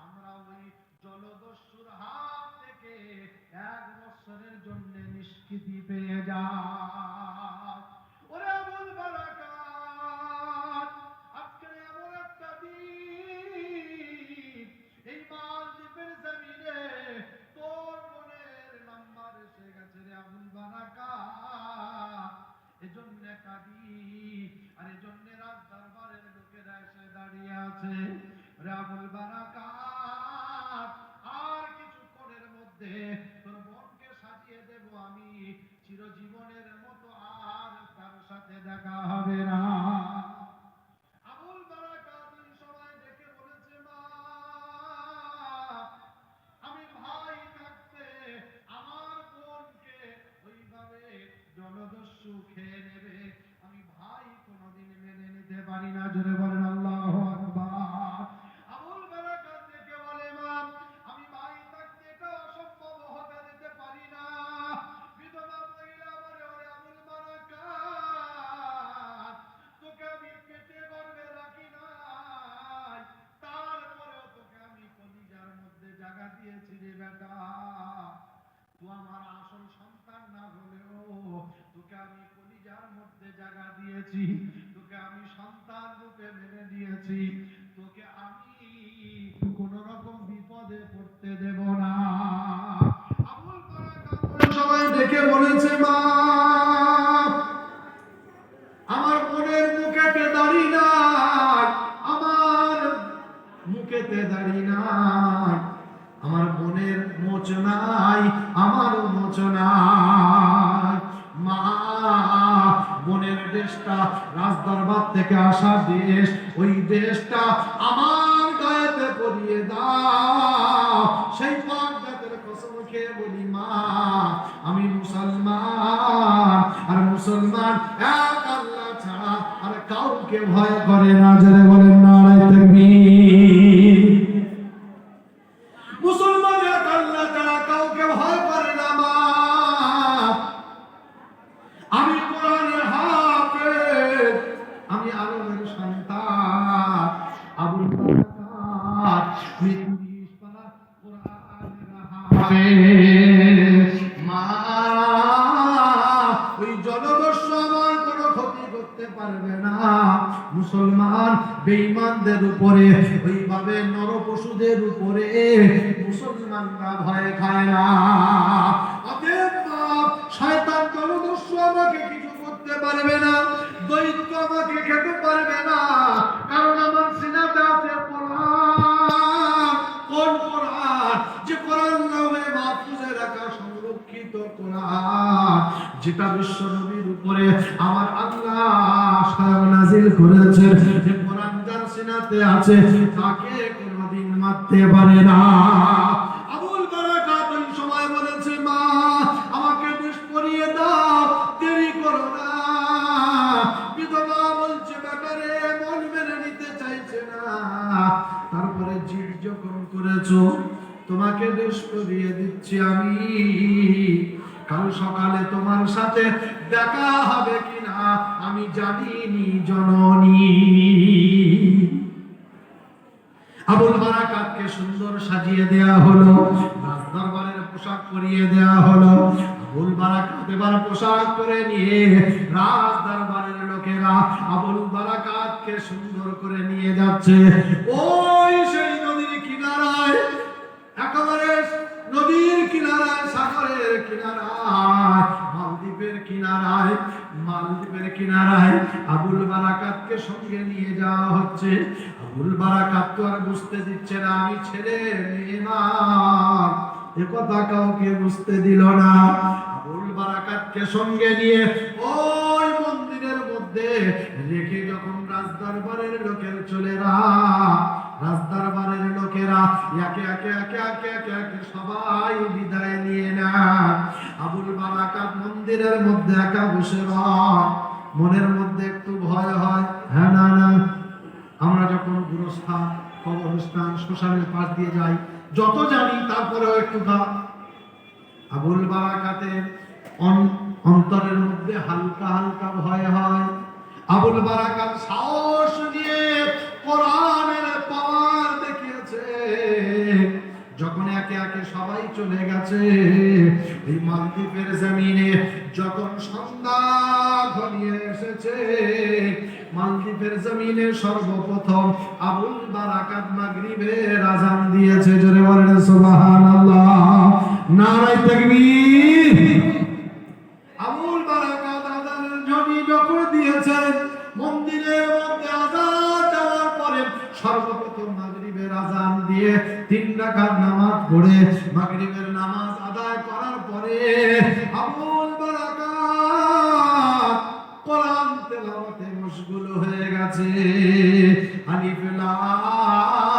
আমরা ওই জলদস্যুর হাত থেকে 1 বছরের জন্য নিষ্কৃতি পেয়ে যাই। ওরে আবুল বারাকাত, আজকে এমন একটা দিন, এই মালদ্বীপের জমিনে তোর মনের নাম্বার এসে গেছে রে আবুল বারাকাত। এজন্য কাঁদি, আর এজন্য রাজ দরবারের লোকেরা এসে দাঁড়িয়ে আছে। রে আবুল বারাকাত, আর কিছুক্ষণের মধ্যে তোর মনকে সাজিয়ে দেব আমি চিরজীবনের মতো জলদস্যু খেয়ে নেবে, আমি ভাই কোনোদিন মেনে নিতে পারি না। জোরে বলেন আল্লাহু আকবার। আবুল বারাকাত থেকে বলে, মা আমি ভাই থাকতে এটা অসম্ভব হতে দিতে পারি না। বিধবা মহিলা বলে, ওরে আবুল বারাকাত, তোকে আমি পেটে গর্ভে রাখি নাই, তারপরেও তোকে আমি কলিজার মধ্যে জায়গা দিয়েছি রে বেটা। তুই আমার আসল সন্তান না হলেও তোকে আমি কলিজার মধ্যে জায়গা দিয়েছি, তোকে আমি সন্তান রূপে মেনে নিয়েছি, তোকে আমি কোন রকম বিপদে পড়তে দেব না। আবুল বারাকাত সবাই দেখে বলেছে, মা আমার বোনের মুখেতে দাড়ি নাই, আমার মুখেতে দাড়ি নাই, আমার বোনের মোচ নাই, আমারও মোচ নাই। মা বোনের দেশটা রাজদরবার থেকে আসা দেশ, ওই দেশটা আমার গায়েতে পরিয়ে দাও। সেই পাকজাতের কসম খেয়ে বলি, মা আমি মুসলমান, আর মুসলমান এক আল্লাহ ছাড়া আর কাউকে ভয় করে না। যারা বলেন নারায়ে তাকবীর। মুসলমান এক আল্লাহ ছাড়া কাউকে ভয় করে না। মা আমি কোরআনের হাফেজ, আমি আলমের সন্তান। আবুল বারাকাত আমি 30 পারা কোরআনের হাফেজ। মা ওই জলদস্যু আমার কোনো ক্ষতি করতে পারবে না। মুসলমান বেঈমানদের উপরে, ওইভাবে নরপশুদের উপরে মুসলমানরা ভয় খায় না। অতএব শয়তান জলদস্যু আমাকে কিছু করতে পারবে না, দৈত্য আমাকে খেতে পারবে না, কারণ আমার সিনাতে আছে কোরআন। কোন কোরআন? যে কোরআন নামে মাহফুজে রাখা সংরক্ষিত কোরআন, যেটা বিশ্ব নবীর উপরে আমার আল্লাহ স্বয়ং নাজিল করেছেন। যে কোরআন যার সিনাতে আছে তাকে কোনোদিন মারতে পারে না। আবুল বারাকাত ওই সময় বলেছে, মা আমাকে দেশ পরিয়ে দাও, দেরি করো না। বিধবা বলছে, ব্যাপারে মন মেনে নিতে চাইছে না। তারপরে জিদ যখন করেছো, তোমাকে দেশ পরিয়ে দিচ্ছি আমি। কাল সকালে তোমার সাথে দেখা হবে কিনা আমি জানিনি জননী। আবুল বারাকাতকে সুন্দর সাজিয়ে দেয়া হলো, রাজদরবারের পোশাক পরিয়ে দেয়া হলো। আবুল বারাকাত এবার পোশাক পরে নিয়ে রাজদরবারের লোকেরা আবুল বারাকাতকে সুন্দর করে নিয়ে যাচ্ছে। ওই সেই নদীর কিনারায়, একেবারে নদীর কিনারায়, সাগরের কিনারায়, মালদ্বীপের কিনারায়, মালদ্বীপের কিনারায় আবুল বারাকাতকে সঙ্গে নিয়ে যাওয়া হচ্ছে। আবুল বারাকাত তো আর বুঝতে দিচ্ছে না আমি ছেলে মেয়ে না, একথা কাউকে বুঝতে দিল না। আবুল বারাকাতকে সঙ্গে নিয়ে ওই মন্দিরের মধ্যে রেখে যখন রাজদরবারের লোকের চলেরা, রাজদরবারের লোকেরা একে একে একে একে একে একে সবাই বিদায় নিয়ে নেয়। আবুল বারাকাত মন্দিরের মধ্যে একা বসে রয়। মনের মধ্যে একটু ভয় হয়, হ্যাঁ না না, আমরা যখন গুরুস্থান, কবরস্থান, শ্মশানের পাশ দিয়ে যাই, যত জানি তারপরেও একটু আবুল বারাকাতের অন্তরের মধ্যে হালকা হালকা ভয় হয়। আবুল বারাকাত সাহস নিয়ে কোরআনের পাওয়ার দেখিয়েছে। যখন একে একে সবাই চলে গেছে, এই মালদ্বীপের জমিনে যখন সন্ধ্যা ঘনিয়ে এসেছে, মালদ্বীপের জমিনে সর্বপ্রথম আবুল বারাকাত মাগরিবের আযান দিয়েছে। জোরে বলেন সুবহানাল্লাহ, নারায়ে তাকবীর। আবুল বারাকাত আযানের ধ্বনি যখন দিয়েছেন, মন্দিরের মধ্যে আযান দেওয়ার পরে সর্বপ্রথম মাগরিবের আযান দিয়ে 3 রাকাত নামাজ পড়ে মাগরিবের নামাজ আদায় করার পরে আবুল বারাকাত কোরআন তেলাওয়াতে মশগুল হয়ে গেছে। আলিফ লাম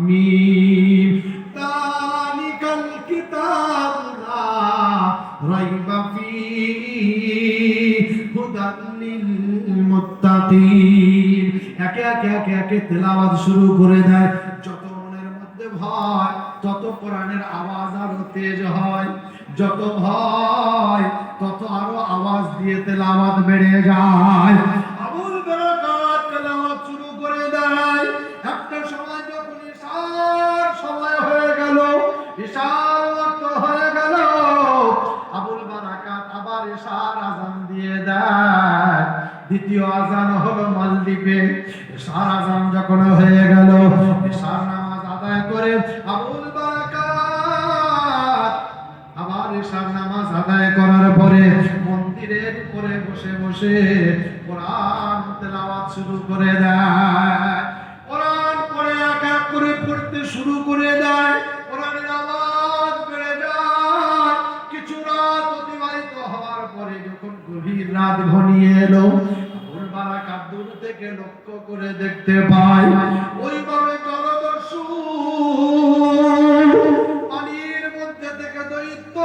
মিম, যালিকাল কিতাবু লা রাইবা ফীহি হুদাল লিল মুত্তাকিন। একে তেলাওয়াত শুরু করে দেয়। যত মনের মধ্যে ভয়, তত কোরআনের আওয়াজ আরো তেজ হয়। যত ভয়, তত আরো আওয়াজ দিয়ে তেলাওয়াত বেড়ে যায়। আবুল বারাকাত তেলাওয়াত শুরু করে দেয়। একটা সময় যখন ঈশার সময় হয়ে গেল, ঈশার ওয়াক্ত হয়ে গেল, আবুল বারাকাত আবার ঈশার আযান দিয়ে দেয়। দ্বিতীয় আযান হলো মালদ্বীপে। ঈশার আযান যখন হয়ে গেল, ঈশার নামাজ আদায় করে আবুল বারাকাত আবার ঈশার নামাজ আদায় করার পরে মন্দিরের উপরে বসে বসে কোরআন তেলাওয়াত শুরু করে দেয়। কোরআন পড়ে এক এক করে পড়তে শুরু করে দেয়। কোরআনের আওয়াজ বেড়ে যায়। কিছু রাত অতিবাহিত হওয়ার পরে যখন গভীর রাত ঘনিয়ে এলো, আবুল বারাকাত দূর থেকে লক্ষ্য করে দেখতে পায় ওইভাবে জলদস্যু পানির মধ্যে থেকে দৈত্য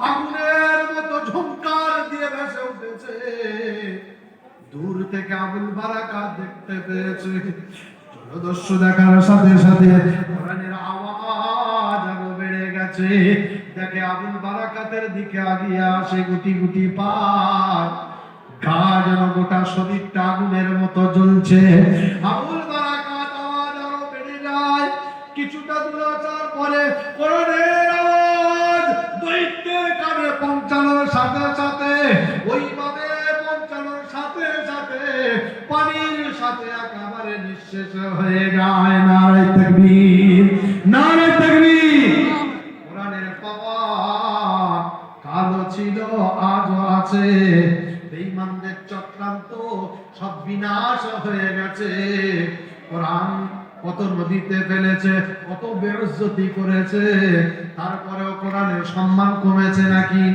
আগুনের মতো ঝংকার দিয়ে ভেসে উঠেছে। দূর থেকে আবুল বারাকাত দেখতে পেয়েছে। জলদস্যু দেখার সাথে সাথে কোরআনের আওয়াজ আরো বেড়ে গেছে। দেখে আবুল বারাকাতের দিকে আগিয়ে আসে গুটি গুটি পায়। গা যেন গোটা শরীরটা আগুনের মতো জ্বলছে। আবুল বারাকাত আওয়াজ আরো বেড়ে যায়। কিছুটা দূরাচার পরে কোরআনের আওয়াজ দৈত্যের কানে পৌঁছানোর সাথে সাথে ওইভাবে পৌঁছানোর সাথে সাথে পানির সাথে একেবারে নিঃশেষ হয়ে যায়। নারে তাকবীর, নারে তাকবীর। কোরআনের পাওয়ার কালো ছিল, আজও আছে। বেঈমানদের চক্রান্ত সব বিনাশ হয়ে গেছে। কোরআন কত নদীতে ফেলেছে, কত বেইজ্জতি করেছে, তারপরেও কোরআনের সম্মান কমেছে নাকি?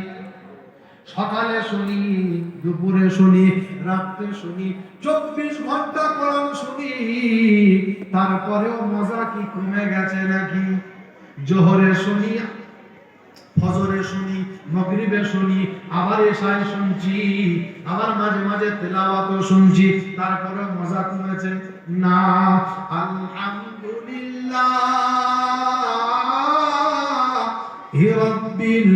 সকালে শুনি, দুপুরে শুনি, রাত্রে শুনি, 24 ঘন্টা কোরআন শুনি, তারপরেও মজা কি কমে গেছে নাকি? জোহরে শুনি, ফজরে শুনি, মাগরিবে শুনি, আবার এশায় শুনছি, আবার মাঝে মাঝে তেলাওয়াতও শুনছি, তারপরে মজা কমেছে না। আলহামদুলিল্লাহি রাব্বিল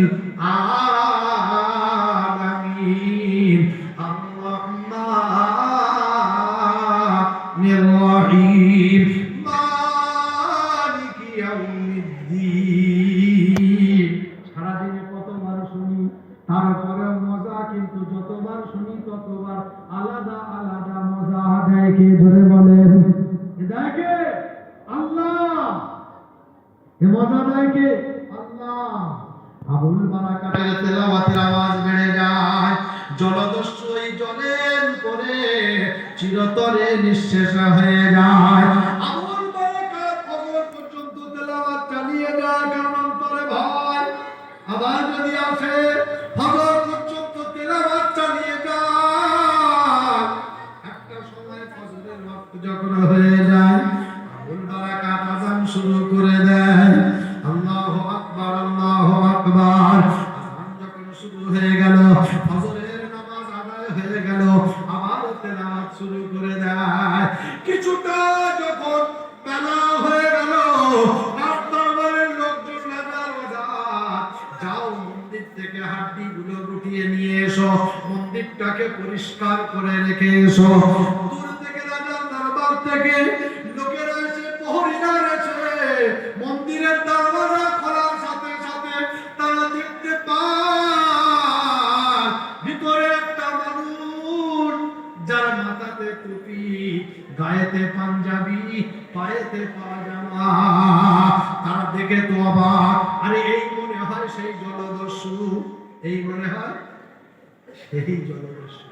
আলামিন আর-রাহমানির রহিম মালিকি ইয়াউমিদ্দিন। সারাদিনে কতবার শুনি, তারপরে মজা, কিন্তু যতবার শুনি ততবার আলাদা আলাদা মজা দেয়। কে ধরে বলেন? দেয় কে? আল্লাহ। এ মজা দেয় কে? আল্লাহ। আবুল বারাকাতের তেলাওয়াতের আওয়াজ বেড়ে যায়। জলদস্যু এই জলের উপরে চিরতরে নিঃশেষ হয়ে যায়। আবুল বারাকাত ফজর পর্যন্ত তেলাওয়াত চালিয়ে যায়, কারণ অন্তরে ভয় আবার যদি আসে। ফজর পর্যন্ত তেলাওয়াত চালিয়ে যায়। একটা সময় ফজরের ওয়াক্ত যখন হয়ে যায়, আবুল বারাকাত আযান শুরু করে দেয়। আল্লাহু আকবার, আল্লাহু আকবার। আযান যখন শুরু হয়ে গেল, ফজরের নামাজ আদায় হয়ে গেল, আবার তেলাওয়াত শুরু করে দেয়। কিছুটা যখন বেলা হয়ে গেল, দরবারের লোকজন লাগার বাজার, যাও মন্দির থেকে হাড্ডিগুলো গুটিয়ে নিয়ে এসো, মন্দিরটাকে পরিষ্কার করে রেখে এসো। দূর থেকে রাজার দরবার থেকে লোকেরা এসে, প্রহরীরা এসে মন্দিরের দরজা খোলার সাথে সাথে তারা দেখতে পায় ভিতরে একটা মানুষ, যার মাথাতে টুপি, গায়েতে পাঞ্জাবি, পায়েতে পাজামা। তারা দেখে তো অবাক। আরে এই মনে হয় সেই জলদস্যু, এই মনে হয় সেই জলদস্যু।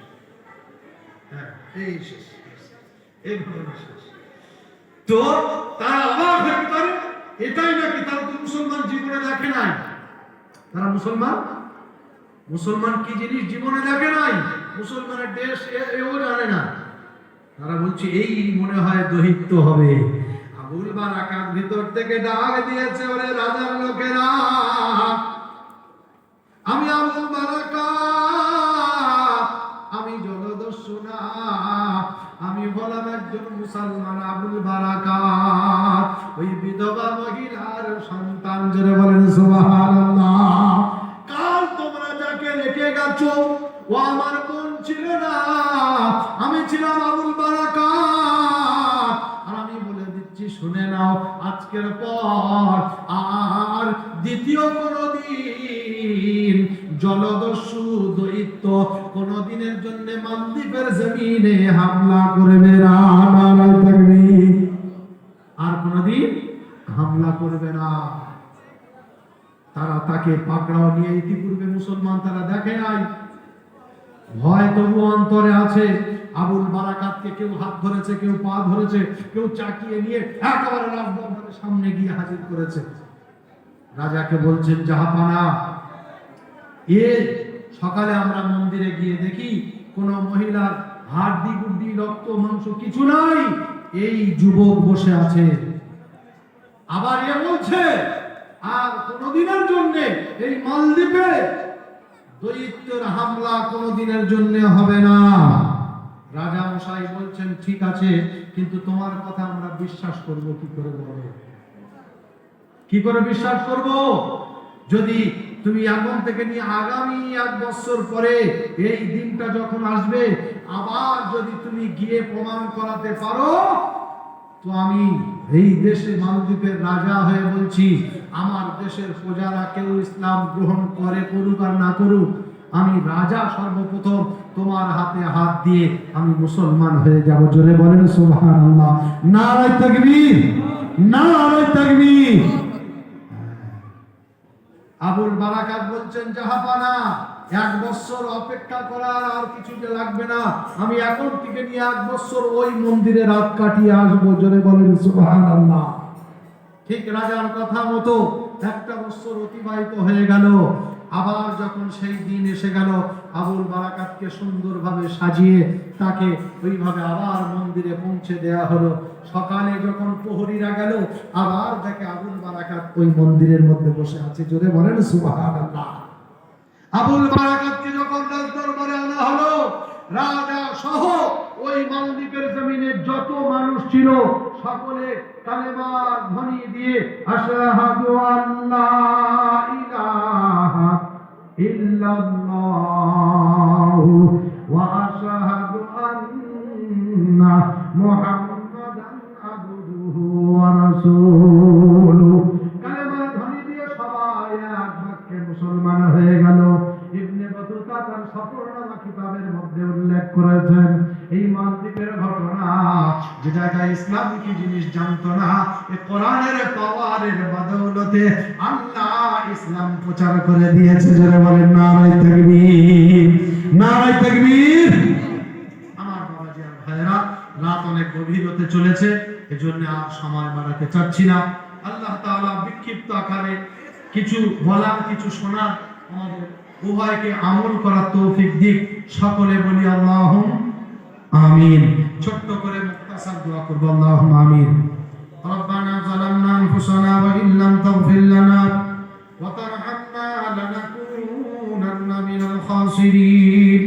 হ্যাঁ, এই শেষ, এই ঘটনা শেষ। তো তারা অবাক হয়ে পারে, এটাই নাকি? তারা তো মুসলমান জীবনে দেখে নাই। তারা মুসলমান কি জিনিস জীবনে দেখে নাই। মুসলমানের দেশ এও জানে না। তারা বলছে এই মনে হয় দৈত্য হবে। আবুল বারাকাত ভিতর থেকে ডাক দিয়েছে, ওরে রাজার লোকেরা, আমি আবুল বারাকাত, আমি জলদস্যু না, আমি হলাম একজন মুসলমান আবুল বারাকাত, ওই বিধবা মহিলার সন্তান। জোরে বলেন সুবহানাল্লাহ। কাল তোমরা যাকে রেখে গেছো ও আমার বোন ছিল না, আমি ছিলাম আবুল বারাকাত। আর আমি বলে দিচ্ছি, শুনে নাও, আজকের পর আর দ্বিতীয় কোনদিন জলদস্যু দৈত্য কোনদিনের জন্য মালদ্বীপের জমিনে হামলা করবে না। নারায়ে তাকবীর। আর কোনদিন হামলা করবে না। তারা তাকে পাকড়াও নিয়ে ইতিপূর্বে মুসলমান তারা দেখে নাই, ভয় তবু অন্তরে আছে। আবুল বারাকাতকে কেউ হাত ধরেছে, কেউ পা ধরেছে, কেউ চাকিয়ে নিয়ে একেবারে রাজদরবারের সামনে গিয়ে হাজির করেছে। রাজাকে বলছেন, জাহাপানা, সকালে আমরা মন্দিরে গিয়ে দেখি কোন মহিলার হাড়ি গুড্ডি রক্ত মাংস কিছু নাই, এই যুবক বসে আছে। আবার বলছে আর কোনদিনের জন্য এই মালদ্বীপে দৈত্যের হামলা কোনদিনের জন্য হবে না। রাজা মশাই বলছেন, ঠিক আছে, কিন্তু তোমার কথা আমরা বিশ্বাস করব কি করে? বলো, কি করে বিশ্বাস করব? যদি তুমি এখন থেকে নিয়ে আগামী 1 বছর পরে এই দিনটা যখন আসবে, আবার যদি তুমি গিয়ে প্রমাণ করাতে পারো, তো আমি এই দেশে মালদ্বীপের রাজা হয়ে বলছি, আমার দেশের প্রজারা কেউ ইসলাম গ্রহণ করে, করুক আর না করুক, আমি রাজা সর্বপ্রথম তোমার হাতে হাত দিয়ে আমি মুসলমান হয়ে যাব। জোরে বলেন সুবহানাল্লাহ। নারায়ে তাকবীর, নারায়ে তাকবীর। আবুল বারাকাত বলছেন, জাহাপানা, 1 বছর অপেক্ষা করার আর কিছু যে লাগবে না, আমি এখন থেকে নিয়ে 1 বছর ওই মন্দিরে রাত কাটিয়ে আসবো। জোরে বলেন সুবহানাল্লাহ। ঠিক রাজার কথা মতো 1টা বছর অতিবাহিত হয়ে গেল। আবার যখন সেই দিন এসে গেল, আবুল বারাকাতকে সুন্দরভাবে সাজিয়ে তাকে ওইভাবে আবার মন্দিরে পৌঁছে দেয়া হলো। সকালে যখন প্রহরীরা গেল, আবার দেখে আবুল বারাকাত ওই মন্দিরের মধ্যে বসে আছে। জোরে বলেন সুবহানাল্লাহ। আবুল বারাকাতকে যখন রাজদরবারে আনা হলো, রাজা সহ ওই মালদ্বীপের জমিনে যত মানুষ ছিল সকলে কালেমার ধ্বনি দিয়ে আশহাদু আল্লা ইলাহা ইল্লাল্লাহু ওয়া আশহাদু আন্না মুহাম্মাদান আবদুহু ওয়া রাসূলুহু, কালেমার ধ্বনি দিয়ে সবাই এক বাক্যে মুসলমান হয়ে গেল। ইবনে বতুতা তার সফরনামা কিতাবের মধ্যে উল্লেখ করেছেন, এই মালদ্বীপের ঘটনা, যে জায়গায় ইসলাম কি জিনিস জানতো না, এই কোরআনের পাওয়ারের বদৌলতে আল্লাহ ইসলাম প্রচার করে দিয়েছে। যারা বলেন নারায়ে তাকবীর, নারায়ে তাকবীর। আমার বাবাজি আর ভাইরা, রাত অনেক গভীর হতে চলেছে, এজন্য আর সময় বাড়াতে চাচ্ছি না। আল্লাহ তাআলা বিক্ষিপ্ত আকারে কিছু বলার, কিছু শোনার, আমাদের উভয়কে আমল করার তৌফিক দিক। সকলে বলি আল্লাহুম্মা আমিন। ছোট্ট করে মুক্তাসার দোয়া করব, আল্লাহুম্মা আমিন। রব্বানা যালামনা আনফুসানা ওয়া ইল্লাম তাগফির লানা ওয়া তারহামনা লানাকুনান্না মিনাল খাসিরিন।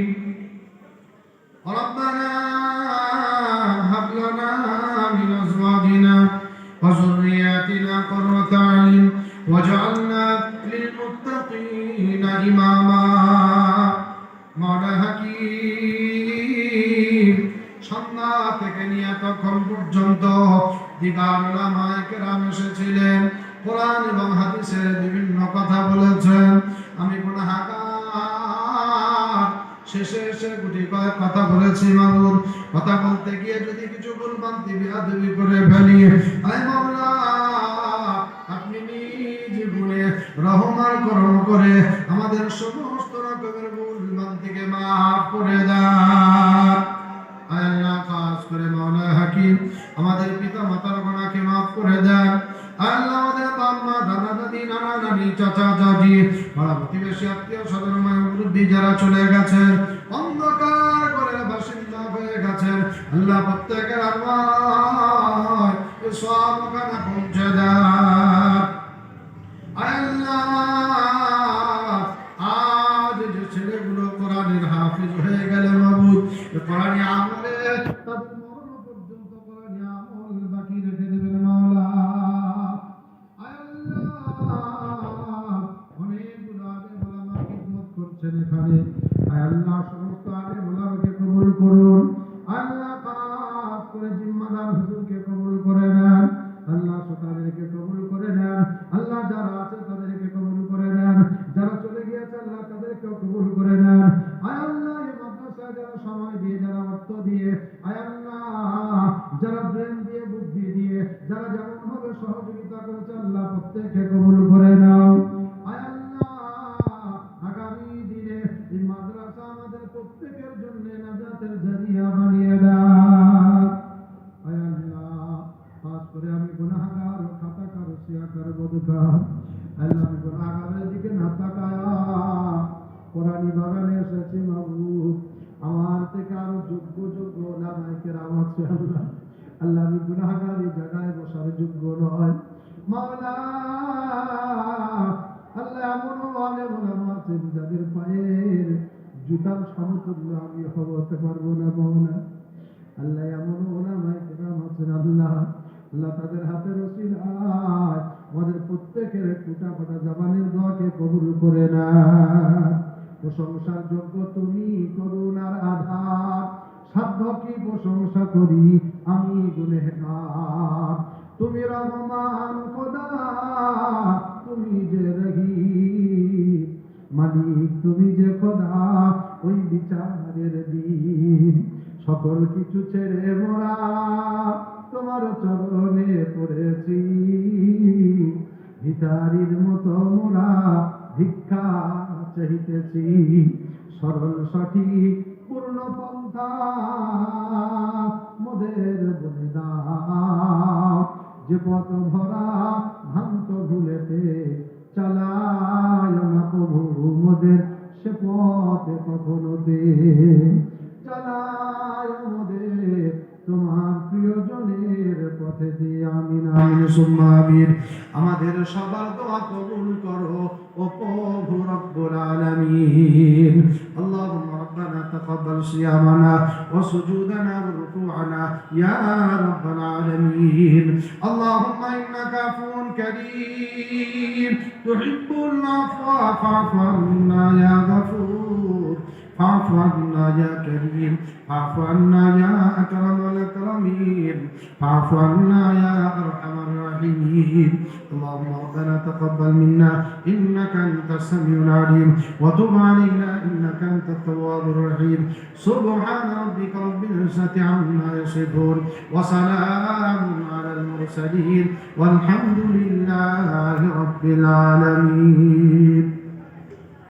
রব্বানা হাব লানা মিন আজওয়াজিনা ওয়া যুররিয়াতিনা কুররাতা আ'ইন ওয়াজআলনা লিল মুত্তাকিনা ইমামা। মাওলা হাকীম, সন্ধ্যা থেকে নিয়ে তখন পর্যন্ত দিগার উলামায়ে কেরাম এসেছিলেন, কোরআন এবং হাদিসের বিভিন্ন কথা বলেছেন। আমি গুনাহগার, শেষে এসে গুটি কয়েক কথা বলেছি। মাগুর কথা বলতে গিয়ে যদি কিছু ভুলভ্রান্তি বিয়াদবি করে ফেলি, আয় মাওলা, আপনি নিজ গুণে রহম আর করম করে আমাদের সমস্ত রকমের ভুলভ্রান্তিকে মাফ করে দেন। আল্লাহ, খাস করে মাওলা হাকিম, আমাদের পিতা মাতার গুনাহকে মাফ করে দেন। আল্লাহ, আমাদের বাবা মা, দাদা দাদি, নানা নানি, চাচা চাচি, পাড়া প্রতিবেশী, আত্মীয় স্বজন, মুরব্বী যারা চলে গেছেন, অন্ধকার ঘরের বাসিন্দা হয়ে গেছেন, আল্লাহ প্রত্যেকের আল্লাহ সব ওখানে পৌঁছে দেন। আল্লাহ ছেলেগুলো কোরআনের হাফিজ হয়ে গেল মাবুদ, কোরআনে আমলে তাদের মরণ পর্যন্ত কোরআনে আমল বাকি রেখে দেবেন মাওলা। আয় আল্লাহ, অনেকগুলো আলেম ওলামা খিদমত করছেন এখানে। আয় আল্লাহ, সমস্ত আলেম ওলামাকে কবুল করুন। আল্লাহ পাক করে জিম্মাদার হুজুরকে কবুল করে নেন। আল্লাহ তাদেরকে কবুল করে নেন। আল্লাহ যারা আছে তাদেরকে কবুল করে নেন, যারা চলে গিয়েছে আল্লাহ তাদেরকে কবুল করে নেন। আয় আল্লাহ, এই মাদ্রাসায় যারা সময় দিয়ে, যারা অর্থ দিয়ে, আয় আল্লাহ যারা ব্রেন দিয়ে, বুদ্ধি দিয়ে, যারা যেমন ভাবে সহযোগিতা করেছে আল্লাহ প্রত্যেককে কবুল করে নাও। আয় আল্লাহ, আগামী দিনে এই মাদ্রাসা আমাদের প্রত্যেকের জন্য নাজাতের জরিয়া বানিয়ে দাও। আয় আল্লাহ, খাস করে আমি গুনাহগার, খাতাকার, সিয়াকার, বদকার, আল্লাহ আমি গুনাহগারের দিকে না তাকায়া কোরআনি বাগানে এসেছি মাবুদ। আমার থেকে আরো যোগ্য যোগ্য ওলামায়ে কেরাম আছে আল্লাহ। আল্লাহ আমি গুনাহগার, এই জায়গায় বসার যোগ্য নয় মাওলা। আল্লাহ এমনও আলেম ওলামা আছেন যাদের পায়ের জুতার সমতুল্য আমি হতে পারবো না মাওলা। আল্লাহ এমনও ওলামায়ে কেরাম আছেন আল্লাহ, আল্লাহ তাদের হাতের ওসিলায় আমাদের প্রত্যেকের টুটা ফাটা জবানের দোয়াকে কবুল করে না। প্রশংসার যোগ্য তুমি, করুণার আধার, সাধ্য কি প্রশংসা করি আমি গুনেহগার। তুমি রহমান খোদা, তুমি যে রহিম মালিক, তুমি যে খোদা ওই বিচারের দিন। সকল কিছু ছেড়ে মোরা তোমার চরণে পড়েছি, ভিখারির মতো মোরা ভিক্ষা চাইতেছি। সরল সঠিক পূর্ণ পন্থা মোদের বলে দাও, যে পথ ভরা ভ্রান্ত ভুলেতে চালায় না প্রভু মোদের, সে পথে কখনো দে চালায় মোদের তোমার প্রিয়জনের পথে দিয়ে। আমিন আমিন সুম্মা আমিন। আমাদের সবার দোয়া কবুল করো ও প্রভু রব্বুল আলামিন। আল্লাহুম্মা রাব্বানা তাকাব্বাল সিয়ামানা ওয়া সুজুদানা ওয়া রুকুআনা ইয়া রাব্বাল আলামিন। আল্লাহুম্মা ইন্নাকা আফুউন কারীম তুহিব্বুল আফওয়া ফা'ফু আন্না ইয়া গফুর। فاعف عنا يا كريم، فاعف عنا يا أكرم الأكرمين، فاعف عنا يا أرحم الراحمين. اللهم ربنا تقبل منا إنك أنت السميع العليم، وتب علينا إنك أنت التواب الرحيم. سبحان ربك رب العزة عما يصفون، وسلام على المرسلين، والحمد لله رب العالمين.